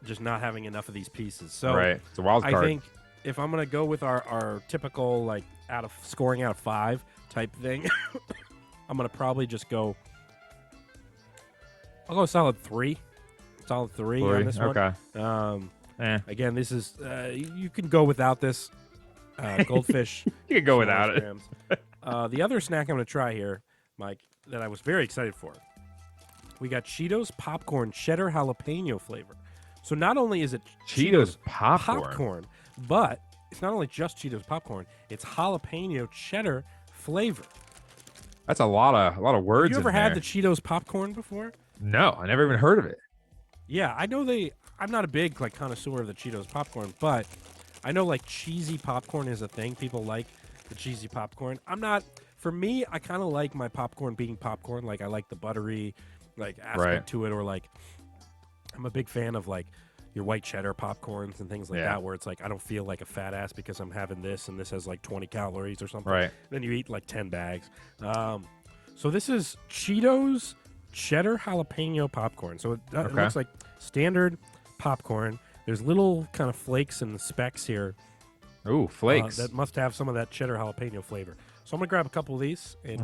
just not having enough of these pieces. So right. It's a wild card. I think if I'm going to go with our typical like scoring out of 5 type thing, I'm going to probably just go. I'll go solid 3. Solid 3 on this one. Okay. Again, this is you can go without this goldfish. You can go without it. The other snack I'm going to try here, Mike, that I was very excited for. We got Cheetos popcorn cheddar jalapeno flavor. So not only is it Cheetos popcorn, but it's not only just Cheetos popcorn, it's jalapeno cheddar flavor. That's a lot of words. Have you ever had the Cheetos popcorn before? No, I never even heard of it. Yeah, I know I'm not a big like connoisseur of the Cheetos popcorn, but I know like cheesy popcorn is a thing. People like the cheesy popcorn. I'm not. For me, I kind of like my popcorn being popcorn. Like I like the buttery, like aspect to it, or like I'm a big fan of like your white cheddar popcorns and things like that, where it's like I don't feel like a fat ass because I'm having this and this has like 20 calories or something. Right. Then you eat like 10 bags. So this is Cheetos cheddar jalapeno popcorn. So it looks like standard popcorn. There's little kind of flakes and specks here. Ooh, flakes. That must have some of that cheddar jalapeno flavor. So I'm going to grab a couple of these and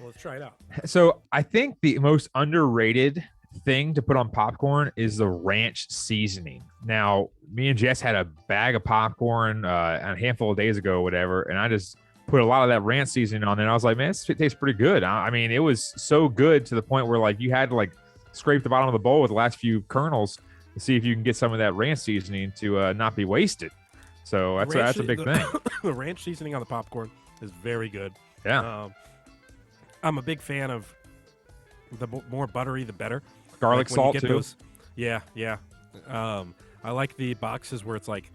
let's try it out. So I think the most underrated thing to put on popcorn is the ranch seasoning. Now, me and Jess had a bag of popcorn a handful of days ago, whatever, and I just put a lot of that ranch seasoning on there. And I was like, man, it tastes pretty good. I mean, it was so good to the point where like you had to like scrape the bottom of the bowl with the last few kernels to see if you can get some of that ranch seasoning to not be wasted. So that's a big thing. The ranch seasoning on the popcorn is very good. Yeah. I'm a big fan of the more buttery, the better. Garlic salt too. Yeah. I like the boxes where it's like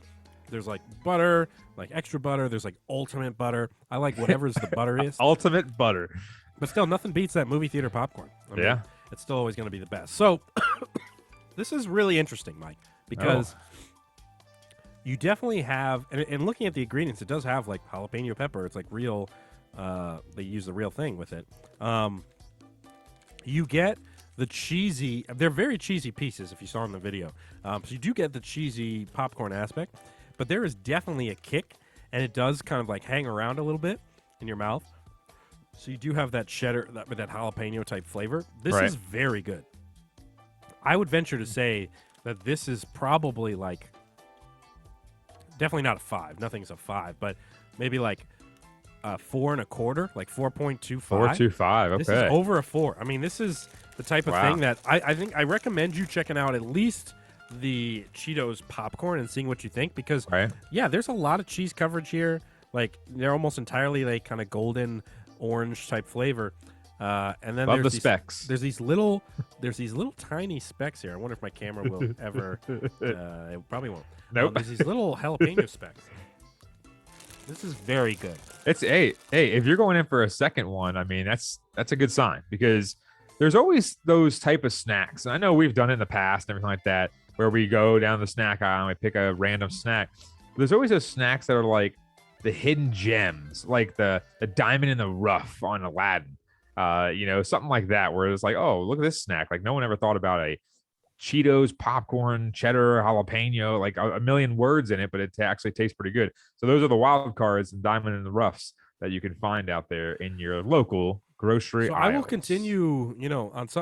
there's like butter, like extra butter. There's like ultimate butter. I like whatever's the butteriest. Ultimate butter. But still, nothing beats that movie theater popcorn. I mean, it's still always going to be the best. So this is really interesting, Mike, because you definitely have, and looking at the ingredients, it does have like jalapeno pepper. It's like real. They use the real thing with it. You get the cheesy. They're very cheesy pieces if you saw in the video. So you do get the cheesy popcorn aspect, but there is definitely a kick, and it does kind of like hang around a little bit in your mouth. So you do have that cheddar, that jalapeno type flavor. This is very good. I would venture to say that this is probably like definitely not a 5. Nothing's a 5, but maybe like 4 1/4, like 4.25. 4.25. Okay. This is over a 4. I mean, this is the type of thing that I think I recommend you checking out at least the Cheetos popcorn and seeing what you think, because there's a lot of cheese coverage here. Like they're almost entirely like kind of golden orange type flavor. And then there's the specks. There's these little tiny specks here. I wonder if my camera will ever. It probably won't. Nope. There's these little jalapeno specks. This is very good. It's hey, if you're going in for a second one, I mean that's a good sign, because there's always those type of snacks. And I know we've done it in the past and everything like that, where we go down the snack aisle and we pick a random snack. But there's always those snacks that are like the hidden gems, like the diamond in the rough on Aladdin. Something like that, where it's like, oh, look at this snack. Like no one ever thought about a Cheetos popcorn cheddar jalapeno, like a million words in it, but it actually tastes pretty good. So those are the wild cards and diamond in the roughs that you can find out there in your local grocery aisles. I will continue,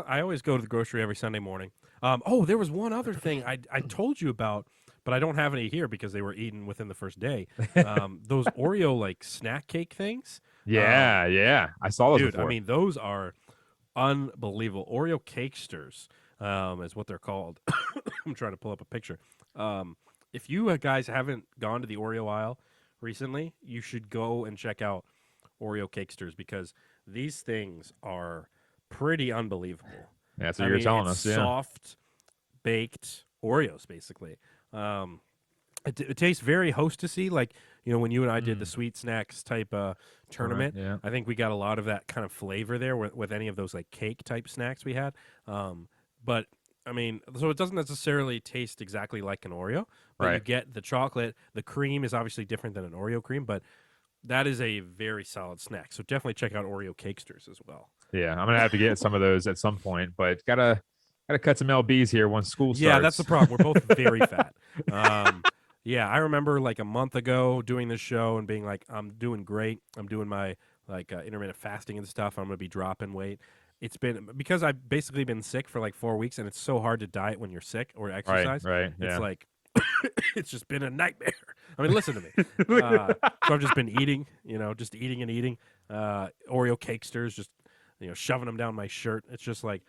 I always go to the grocery every Sunday morning. There was one other thing I told you about, but I don't have any here because they were eaten within the first day. Those Oreo like snack cake things. Yeah. I saw those before. I mean, those are unbelievable. Oreo cakesters is what they're called. I'm trying to pull up a picture. If you guys haven't gone to the Oreo aisle recently, you should go and check out Oreo cakesters, because these things are pretty unbelievable. Yeah, that's what you're telling us. Yeah. Soft baked Oreos, basically. It tastes very hostessy, like when you and I did the sweet snacks type tournament. Yeah. I think we got a lot of that kind of flavor there with any of those like cake type snacks we had. But I mean, so it doesn't necessarily taste exactly like an Oreo, but you get the chocolate. The cream is obviously different than an Oreo cream, but that is a very solid snack. So definitely check out Oreo cakesters as well. Yeah, I'm gonna have to get some of those at some point, but gotta cut some lbs here once school starts. Yeah, that's the problem. We're both very fat. Yeah, I remember like a month ago doing this show and being like, I'm doing great. I'm doing my intermittent fasting and stuff. I'm gonna be dropping weight. It's been because I've basically been sick for like 4 weeks, and it's so hard to diet when you're sick or exercise. Right. Yeah. It's like it's just been a nightmare. I mean, listen to me. So I've just been eating, just eating and eating. Oreo cakesters, just shoving them down my shirt. It's just like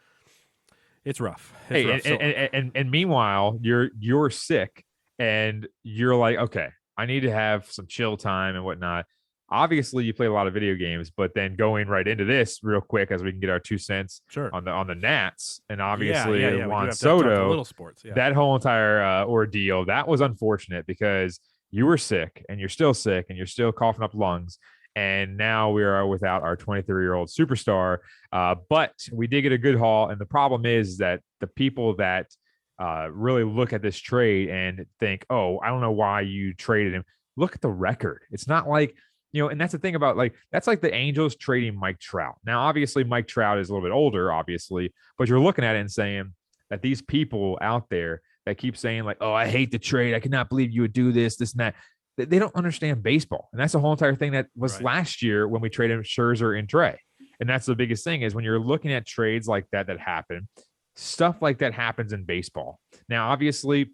it's rough. It's rough. And meanwhile, you're sick, and you're like, okay, I need to have some chill time and whatnot. Obviously, you play a lot of video games, but then going right into this real quick as we can get our 2 cents on the Nats, and obviously Juan Soto, little sports, that whole entire ordeal, that was unfortunate because you were sick and you're still sick and you're still coughing up lungs. And now we are without our 23-year-old superstar. But we did get a good haul. And the problem is that the people that really look at this trade and think, oh, I don't know why you traded him. Look at the record. It's not like, and that's the thing about that's like the Angels trading Mike Trout. Now, obviously, Mike Trout is a little bit older, obviously, but you're looking at it and saying that these people out there that keep saying like, oh, I hate the trade. I cannot believe you would do this, and that. They don't understand baseball. And that's the whole entire thing that was last year when we traded Scherzer and Trey. And that's the biggest thing is when you're looking at trades like that happen, stuff like that happens in baseball. Now, obviously,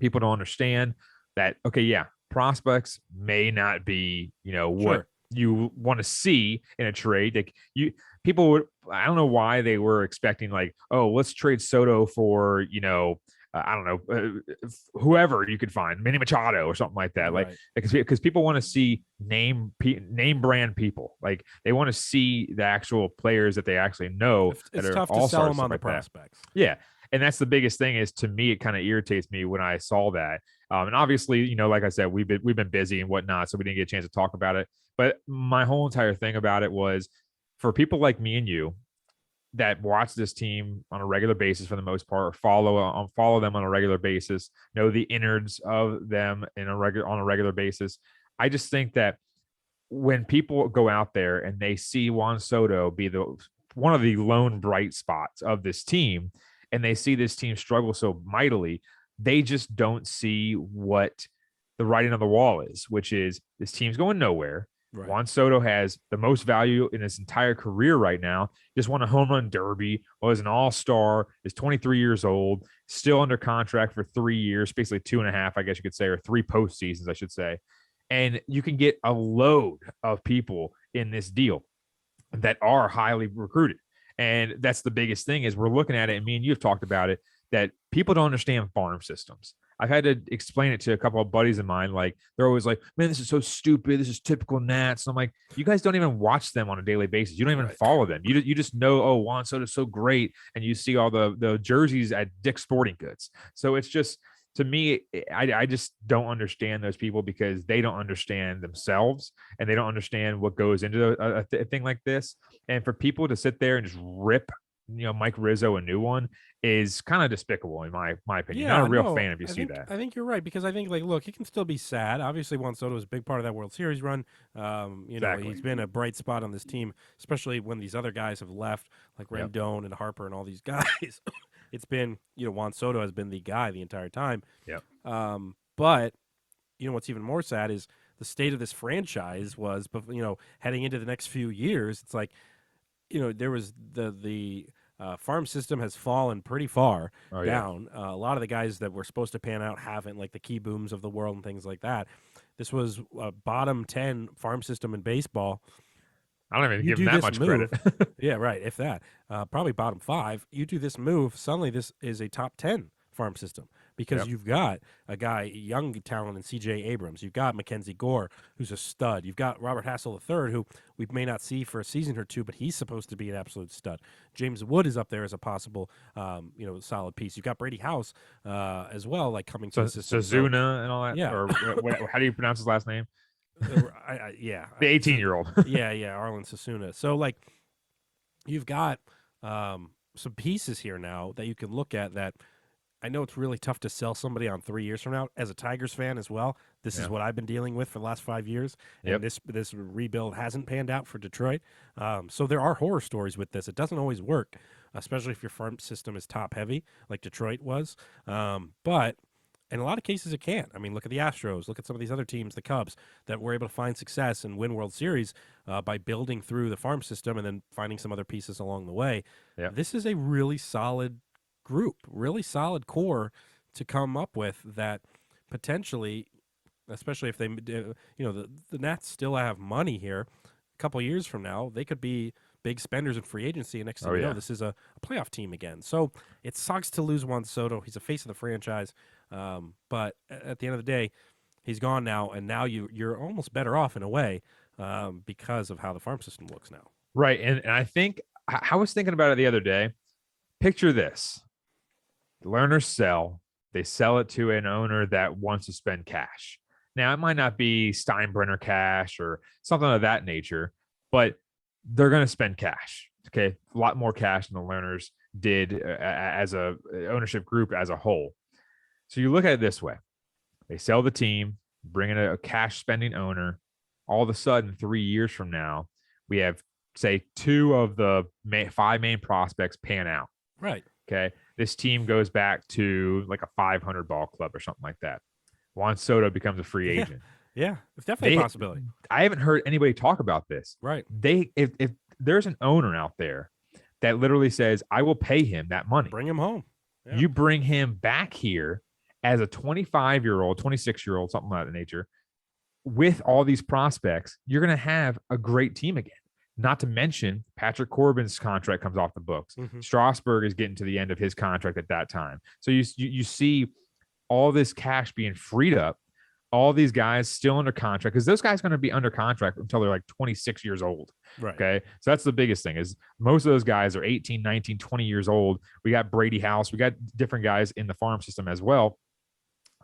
people don't understand that, okay, yeah, prospects may not be, what you want to see in a trade. Like people would, I don't know why they were expecting like, oh, let's trade Soto for, I don't know, whoever you could find, Manny Machado or something like that. Like, because people want to see name brand people. Like they want to see the actual players that they actually know. It's tough to sell them on the prospects. Yeah. And that's the biggest thing is, to me, it kind of irritates me when I saw that. And obviously, like I said, we've been busy and whatnot, so we didn't get a chance to talk about it. But my whole entire thing about it was for people like me and you that watch this team on a regular basis for the most part, or follow them on a regular basis, know the innards of them on a regular basis. I just think that when people go out there and they see Juan Soto be one of the lone bright spots of this team, and they see this team struggle so mightily, they just don't see what the writing on the wall is, which is this team's going nowhere. Right. Juan Soto has the most value in his entire career right now. Just won a home run derby, was an all-star, is 23 years old, still under contract for 3 years, basically 2.5, I guess you could say, or 3 postseasons, I should say. And you can get a load of people in this deal that are highly recruited. And that's the biggest thing is we're looking at it, and me and you have talked about it, that people don't understand farm systems. I've had to explain it to a couple of buddies of mine. Like they're always like, man, this is so stupid. This is typical Nats. And I'm like, you guys don't even watch them on a daily basis. You don't even follow them. You just know, oh, Juan Soto's so great. And you see all the jerseys at Dick's Sporting Goods. So it's just, to me, I just don't understand those people because they don't understand themselves and they don't understand what goes into a thing like this. And for people to sit there and just rip, Mike Rizzo a new one is kind of despicable in my opinion. Not a real fan if you see that. I think you're right because I think look, he can still be sad. Obviously, Juan Soto was a big part of that World Series run. Exactly. He's been a bright spot on this team, especially when these other guys have left, like Rendon and Harper and all these guys. It's been, Juan Soto has been the guy the entire time. Yep. But what's even more sad is the state of this franchise was, heading into the next few years. It's like, there was the farm system has fallen pretty far down. A lot of the guys that were supposed to pan out haven't, like the Key Booms of the world and things like that. This was a bottom 10 farm system in baseball. I don't even give him that much credit. Yeah, right. If that, probably bottom 5. You do this move, suddenly this is a top 10 farm system because you've got a guy, young talent in C.J. Abrams. You've got Mackenzie Gore, who's a stud. You've got Robert Hassel III, who we may not see for a season or two, but he's supposed to be an absolute stud. James Wood is up there as a possible, solid piece. You've got Brady House as well, like coming to the system. Sazuna and all that. Yeah. Or how do you pronounce his last name? Yeah. The 18-year-old. yeah, Arlen Sasuna. So, you've got some pieces here now that you can look at that. I know it's really tough to sell somebody on 3 years from now. As a Tigers fan as well, this is what I've been dealing with for the last 5 years, and this rebuild hasn't panned out for Detroit. So there are horror stories with this. It doesn't always work, especially if your farm system is top-heavy, like Detroit was. But in a lot of cases, it can't. I mean, look at the Astros. Look at some of these other teams, the Cubs, that were able to find success and win World Series by building through the farm system and then finding some other pieces along the way. Yeah. This is a really solid group, really solid core to come up with that potentially, especially if they, the Nats still have money here. A couple years from now, they could be big spenders in free agency, and next thing you know, this is a playoff team again. So it sucks to lose Juan Soto. He's a face of the franchise, but at the end of the day, he's gone now, and now you're almost better off in a way because of how the farm system looks now. Right, and I think I was thinking about it the other day. Picture this. Learners sell. They sell it to an owner that wants to spend cash. Now, it might not be Steinbrenner cash or something of that nature, but they're going to spend cash. Okay. A lot more cash than the Learners did as a ownership group as a whole. So you look at it this way: they sell the team, bring in a cash spending owner. All of a sudden, 3 years from now, we have, say, 2 of the 5 main prospects pan out. Right. Okay. This team goes back to like a 500 ball club or something like that. Juan Soto becomes a free agent. Yeah, it's definitely a possibility. I haven't heard anybody talk about this. Right. If there's an owner out there that literally says, I will pay him that money, bring him home. Yeah. You bring him back here as a 25-year-old, 26-year-old, something like that nature, with all these prospects, you're going to have a great team again. Not to mention, Patrick Corbin's contract comes off the books. Mm-hmm. Strasburg is getting to the end of his contract at that time. So you see all this cash being freed up, all these guys still under contract, because those guys are going to be under contract until they're like 26 years old. Right. Okay. So that's the biggest thing, is most of those guys are 18, 19, 20 years old. We got Brady House. We got different guys in the farm system as well.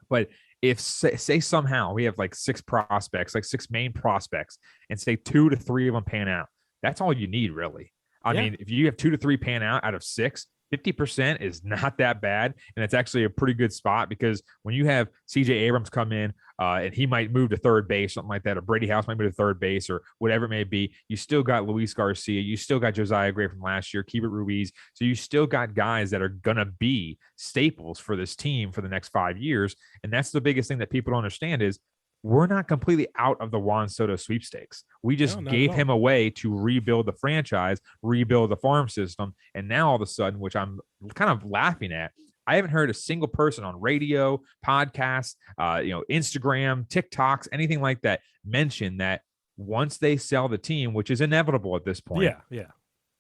But if say somehow we have like 6 prospects, like 6 main prospects, and say 2 to 3 of them pan out, that's all you need, really. I mean, if you have 2 to 3 pan out of 6, 50% is not that bad. And it's actually a pretty good spot, because when you have CJ Abrams come in and he might move to third base, something like that, or Brady House might move to third base, or whatever it may be, you still got Luis Garcia. You still got Josiah Gray from last year, Keibert Ruiz. So you still got guys that are going to be staples for this team for the next 5 years. And that's the biggest thing that people don't understand, is we're not completely out of the Juan Soto sweepstakes. We just gave him away to rebuild the franchise, rebuild the farm system. And now all of a sudden, which I'm kind of laughing at, I haven't heard a single person on radio, podcasts, Instagram, TikToks, anything like that mention that once they sell the team, which is inevitable at this point. Yeah.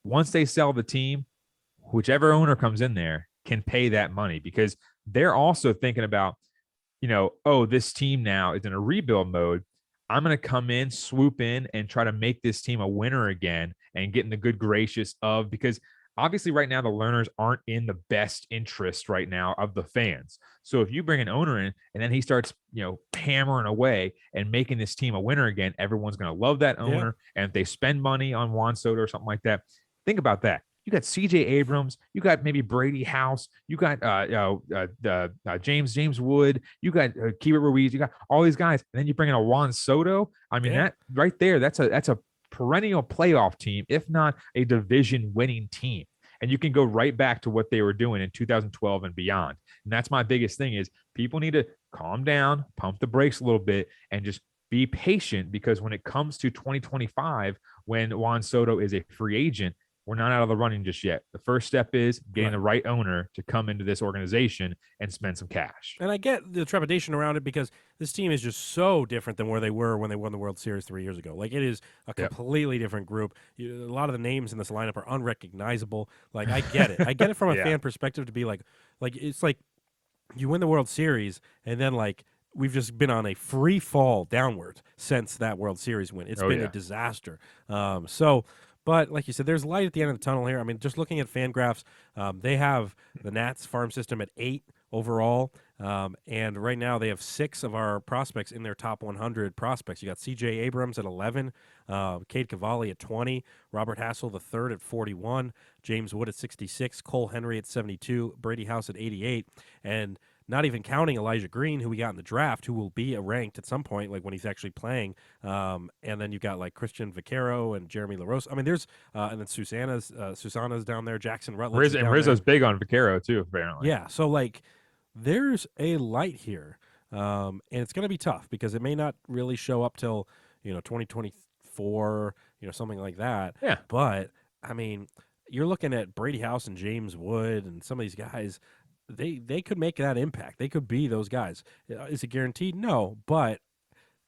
Once they sell the team, whichever owner comes in there can pay that money, because they're also thinking about, this team now is in a rebuild mode. I'm going to come in, swoop in, and try to make this team a winner again and get in the good gracious of, because obviously right now the learners aren't in the best interest right now of the fans. So if you bring an owner in and then he starts, hammering away and making this team a winner again, everyone's going to love that owner. Yeah. And if they spend money on Juan Soto or something like that, think about that. You got CJ Abrams, you got maybe Brady House, you got James Wood, you got Keibert Ruiz, you got all these guys, and then you bring in a Juan Soto. I mean, that right there, that's a perennial playoff team, if not a division winning team. And you can go right back to what they were doing in 2012 and beyond. And that's my biggest thing, is people need to calm down, pump the brakes a little bit, and just be patient, because when it comes to 2025, when Juan Soto is a free agent, we're not out of the running just yet. The first step is getting the right owner to come into this organization and spend some cash. And I get the trepidation around it, because this team is just so different than where they were when they won the World Series 3 years ago. Like, it is a completely different group. A lot of the names in this lineup are unrecognizable. Like, I get it. I get it from a fan perspective, to be like it's like you win the World Series and then we've just been on a free fall downward since that World Series win. It's been a disaster. But like you said, there's light at the end of the tunnel here. I mean, just looking at FanGraphs, they have the Nats farm system at 8 overall. And right now they have 6 of our prospects in their top 100 prospects. You got C.J. Abrams at 11, Cade Cavalli at 20, Robert Hassel III at 41, James Wood at 66, Cole Henry at 72, Brady House at 88, and not even counting Elijah Green, who we got in the draft, who will be ranked at some point, like when he's actually playing. And then you've got Christian Vaquero and Jeremy LaRosa. I mean, there's and then Susana's down there. Jackson Rutledge. And Rizzo's big on Vaquero too, apparently. Yeah, so there's a light here, and it's going to be tough, because it may not really show up till 2024, something like that. Yeah, but I mean, you're looking at Brady House and James Wood and some of these guys. They could make that impact. They could be those guys. Is it guaranteed? No, but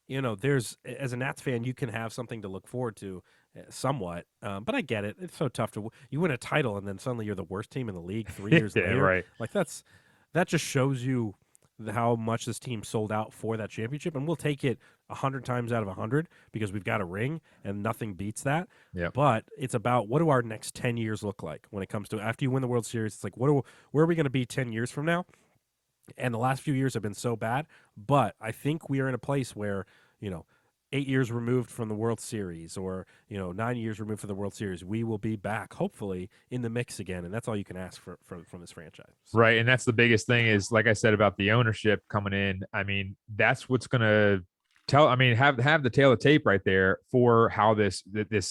there's, as a Nats fan, you can have something to look forward to, somewhat. But I get it. It's so tough you win a title and then suddenly you're the worst team in the league 3 years later. Right. That just shows you how much this team sold out for that championship, and we'll take it 100 times out of 100 because we've got a ring and nothing beats that. Yeah. But it's about, what do our next 10 years look like when it comes to, after you win the World Series? It's like, where are we going to be 10 years from now? And the last few years have been so bad, but I think we are in a place where, 8 years removed from the World Series, or 9 years removed from the World Series, we will be back, hopefully, in the mix again, and that's all you can ask from this franchise. So. Right, and that's the biggest thing is, like I said about the ownership coming in. I mean, that's what's going to tell. I mean, have the tail of tape right there for how this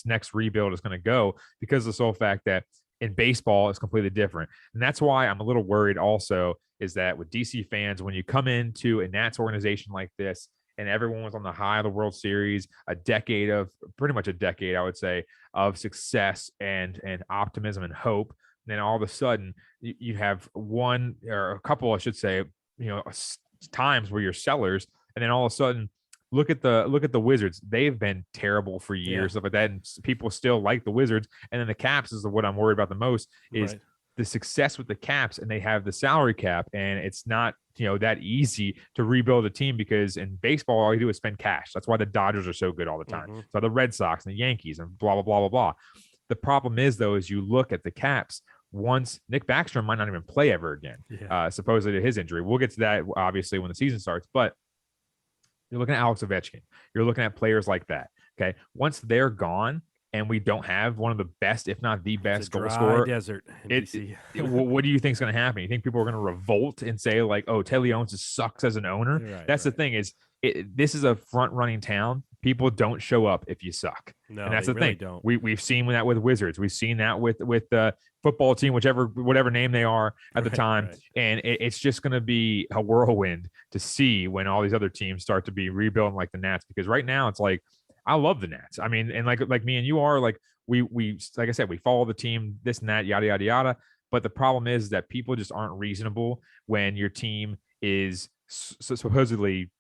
next rebuild is going to go, because of the sole fact that in baseball it's completely different, and that's why I'm a little worried. Also, is that with DC fans, when you come into a Nats organization like this, and everyone was on the high of the World Series, pretty much a decade, I would say, of success and optimism and hope. And then all of a sudden, you have one or a couple, I should say, times where you're sellers, and then all of a sudden, look at the Wizards. They've been terrible for years, stuff like that, and people still like the Wizards. And then the Caps is what I'm worried about the most is. Right. The success with the Caps, and they have the salary cap, and it's not that easy to rebuild a team, because in baseball all you do is spend cash. That's why the Dodgers are so good all the time. Mm-hmm. So the Red Sox and the Yankees and blah blah blah blah blah. The problem is, though, is you look at the Caps. Once Nick Backstrom might not even play ever again, supposedly to his injury. We'll get to that obviously when the season starts, but you're looking at Alex Ovechkin. You're looking at players like that. Okay, once they're gone, and we don't have one of the best, if not the best, goal scorer. Desert. What do you think is going to happen? You think people are going to revolt and say, like, "Oh, Ted Leonsis sucks as an owner"? Right, that's the thing is, this is a front-running town. People don't show up if you suck, no, and that's the really thing. Don't. We've seen that with Wizards. We've seen that with the football team, whatever name they are at the time, and it's just going to be a whirlwind to see when all these other teams start to be rebuilding like the Nats. Because right now it's like, I love the Nats. I mean, and like me and you are, like we like I said, we follow the team, this and that, yada yada yada. But the problem is that people just aren't reasonable when your team is supposedly,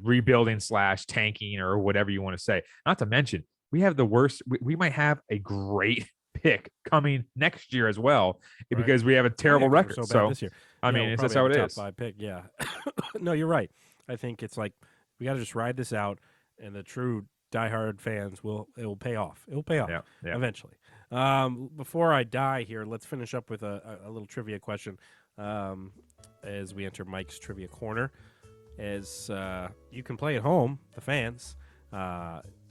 rebuilding / tanking or whatever you want to say. Not to mention, we have the worst. We might have a great pick coming next year as well, because we have a terrible record. So this year. I mean, that's how it is. Top 5 pick, yeah. No, you're right. I think it's like we got to just ride this out. And the true diehard fans it will pay off. It will pay off eventually. Before I die here, let's finish up with a little trivia question as we enter Mike's Trivia Corner. As you can play at home, the fans,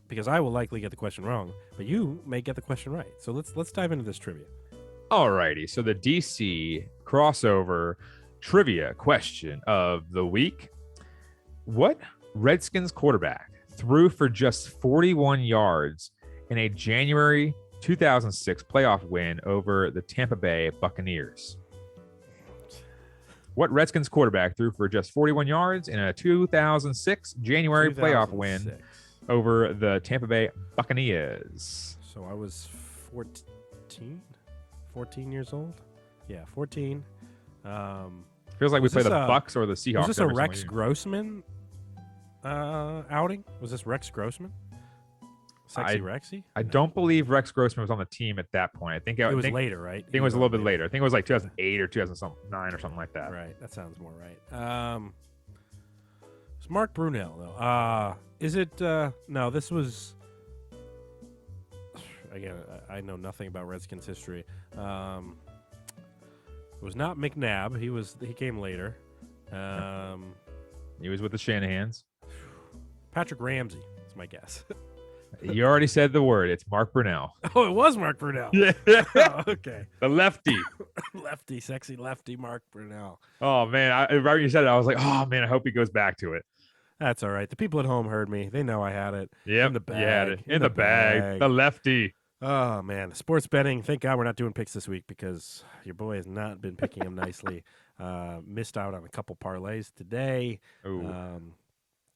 because I will likely get the question wrong, but you may get the question right. So let's dive into this trivia. All righty. So the DC crossover trivia question of the week: what Redskins quarterback threw for just 41 yards in a January 2006 playoff win over the Tampa Bay Buccaneers? What Redskins quarterback threw for just 41 yards in a 2006 January playoff win over the Tampa Bay Buccaneers? So I was 14 years old? Yeah, 14. Feels like we played the Bucs or the Seahawks. Was this a Rex Grossman outing? Was this Rex Grossman? Sexy Rexy? I don't believe Rex Grossman was on the team at that point. I think it was later, right? I think it was a little bit later. I think it was like 2008 or 2009 or something like that. Right. That sounds more right. It's Mark Brunell, though. Is it? No, this was. Again, I know nothing about Redskins history. It was not McNabb. He came later. He was with the Shanahans. Patrick Ramsey is my guess. You already said the word. It's Mark Brunell. Oh, it was Mark Brunell. Yeah. Oh, okay. The lefty. Lefty, sexy lefty Mark Brunell. Oh, man. Right when you said it, I was like, oh, man, I hope he goes back to it. That's all right. The people at home heard me. They know I had it. Yeah, in the bag. You had it. In the bag. The lefty. Oh, man. Sports betting. Thank God we're not doing picks this week, because your boy has not been picking them nicely. Missed out on a couple parlays today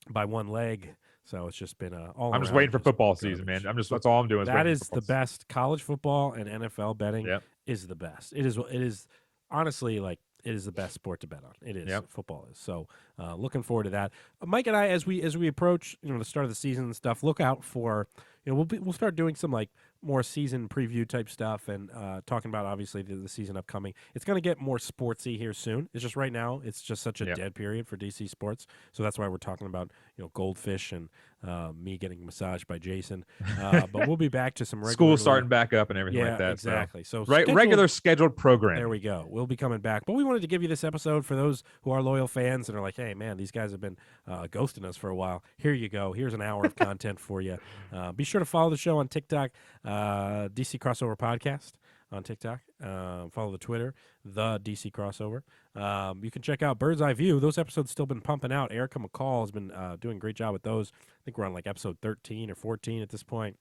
by one leg. So it's just been all. I'm just waiting for football season, man. That's all I'm doing. That is the best. College football and NFL betting is the best. It is honestly, like, it is the best sport to bet on. It is. Football is. So looking forward to that. Mike and I, as we approach the start of the season and stuff, look out for we'll start doing some like more season preview type stuff and talking about obviously the season upcoming. It's going to get more sportsy here soon. It's just right now it's just such a dead period for DC sports, so that's why we're talking about goldfish and me getting massaged by Jason. But we'll be back to some regular school starting back up and everything like that. Exactly. So regular scheduled program. There we go. We'll be coming back. But we wanted to give you this episode for those who are loyal fans and are like, hey, man, these guys have been ghosting us for a while. Here you go. Here's an hour of content for you. Be sure to follow the show on TikTok, DC Crossover Podcast on TikTok. Follow the Twitter, the DC Crossover. You can check out Bird's Eye View. Those episodes still been pumping out. Erica McCall has been doing a great job with those. I think we're on like episode 13 or 14 at this point.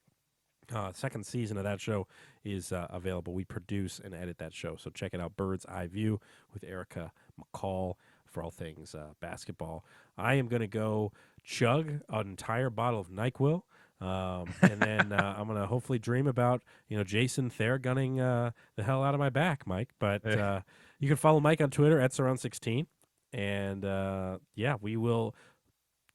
Second season of that show is available. We produce and edit that show, so check it out. Bird's Eye View with Erica McCall for all things basketball. I am going to go chug an entire bottle of NyQuil. And then I'm going to hopefully dream about, Jason Theragunning the hell out of my back, Mike. But you can follow Mike on Twitter at Surround16. And, we will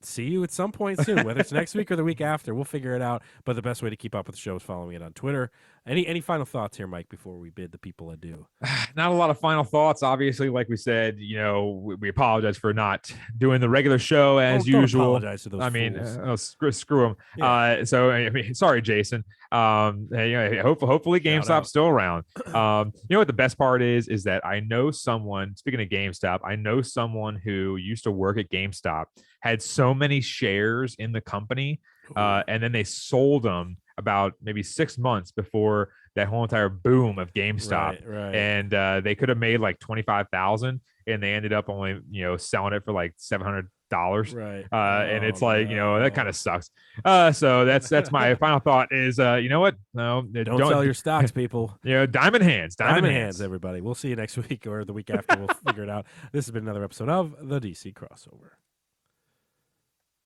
see you at some point soon, whether it's next week or the week after. We'll figure it out. But the best way to keep up with the show is following it on Twitter. Any final thoughts here, Mike, before we bid the people adieu? Not a lot of final thoughts. Obviously, like we said, we apologize for not doing the regular show as usual. Don't apologize to those fools. Screw them. Yeah. Sorry, Jason. Hopefully GameStop's still around. You know what the best part is that I know someone, speaking of GameStop, I know someone who used to work at GameStop, had so many shares in the company, and then they sold them about maybe 6 months before that whole entire boom of GameStop. Right. And they could have made like 25,000, and they ended up only selling it for like $700. Right. And it's like, that kind of sucks. So that's my final thought is, you know what? No, don't sell your stocks, people. Diamond hands, everybody. We'll see you next week or the week after. We'll figure it out. This has been another episode of the DC Crossover.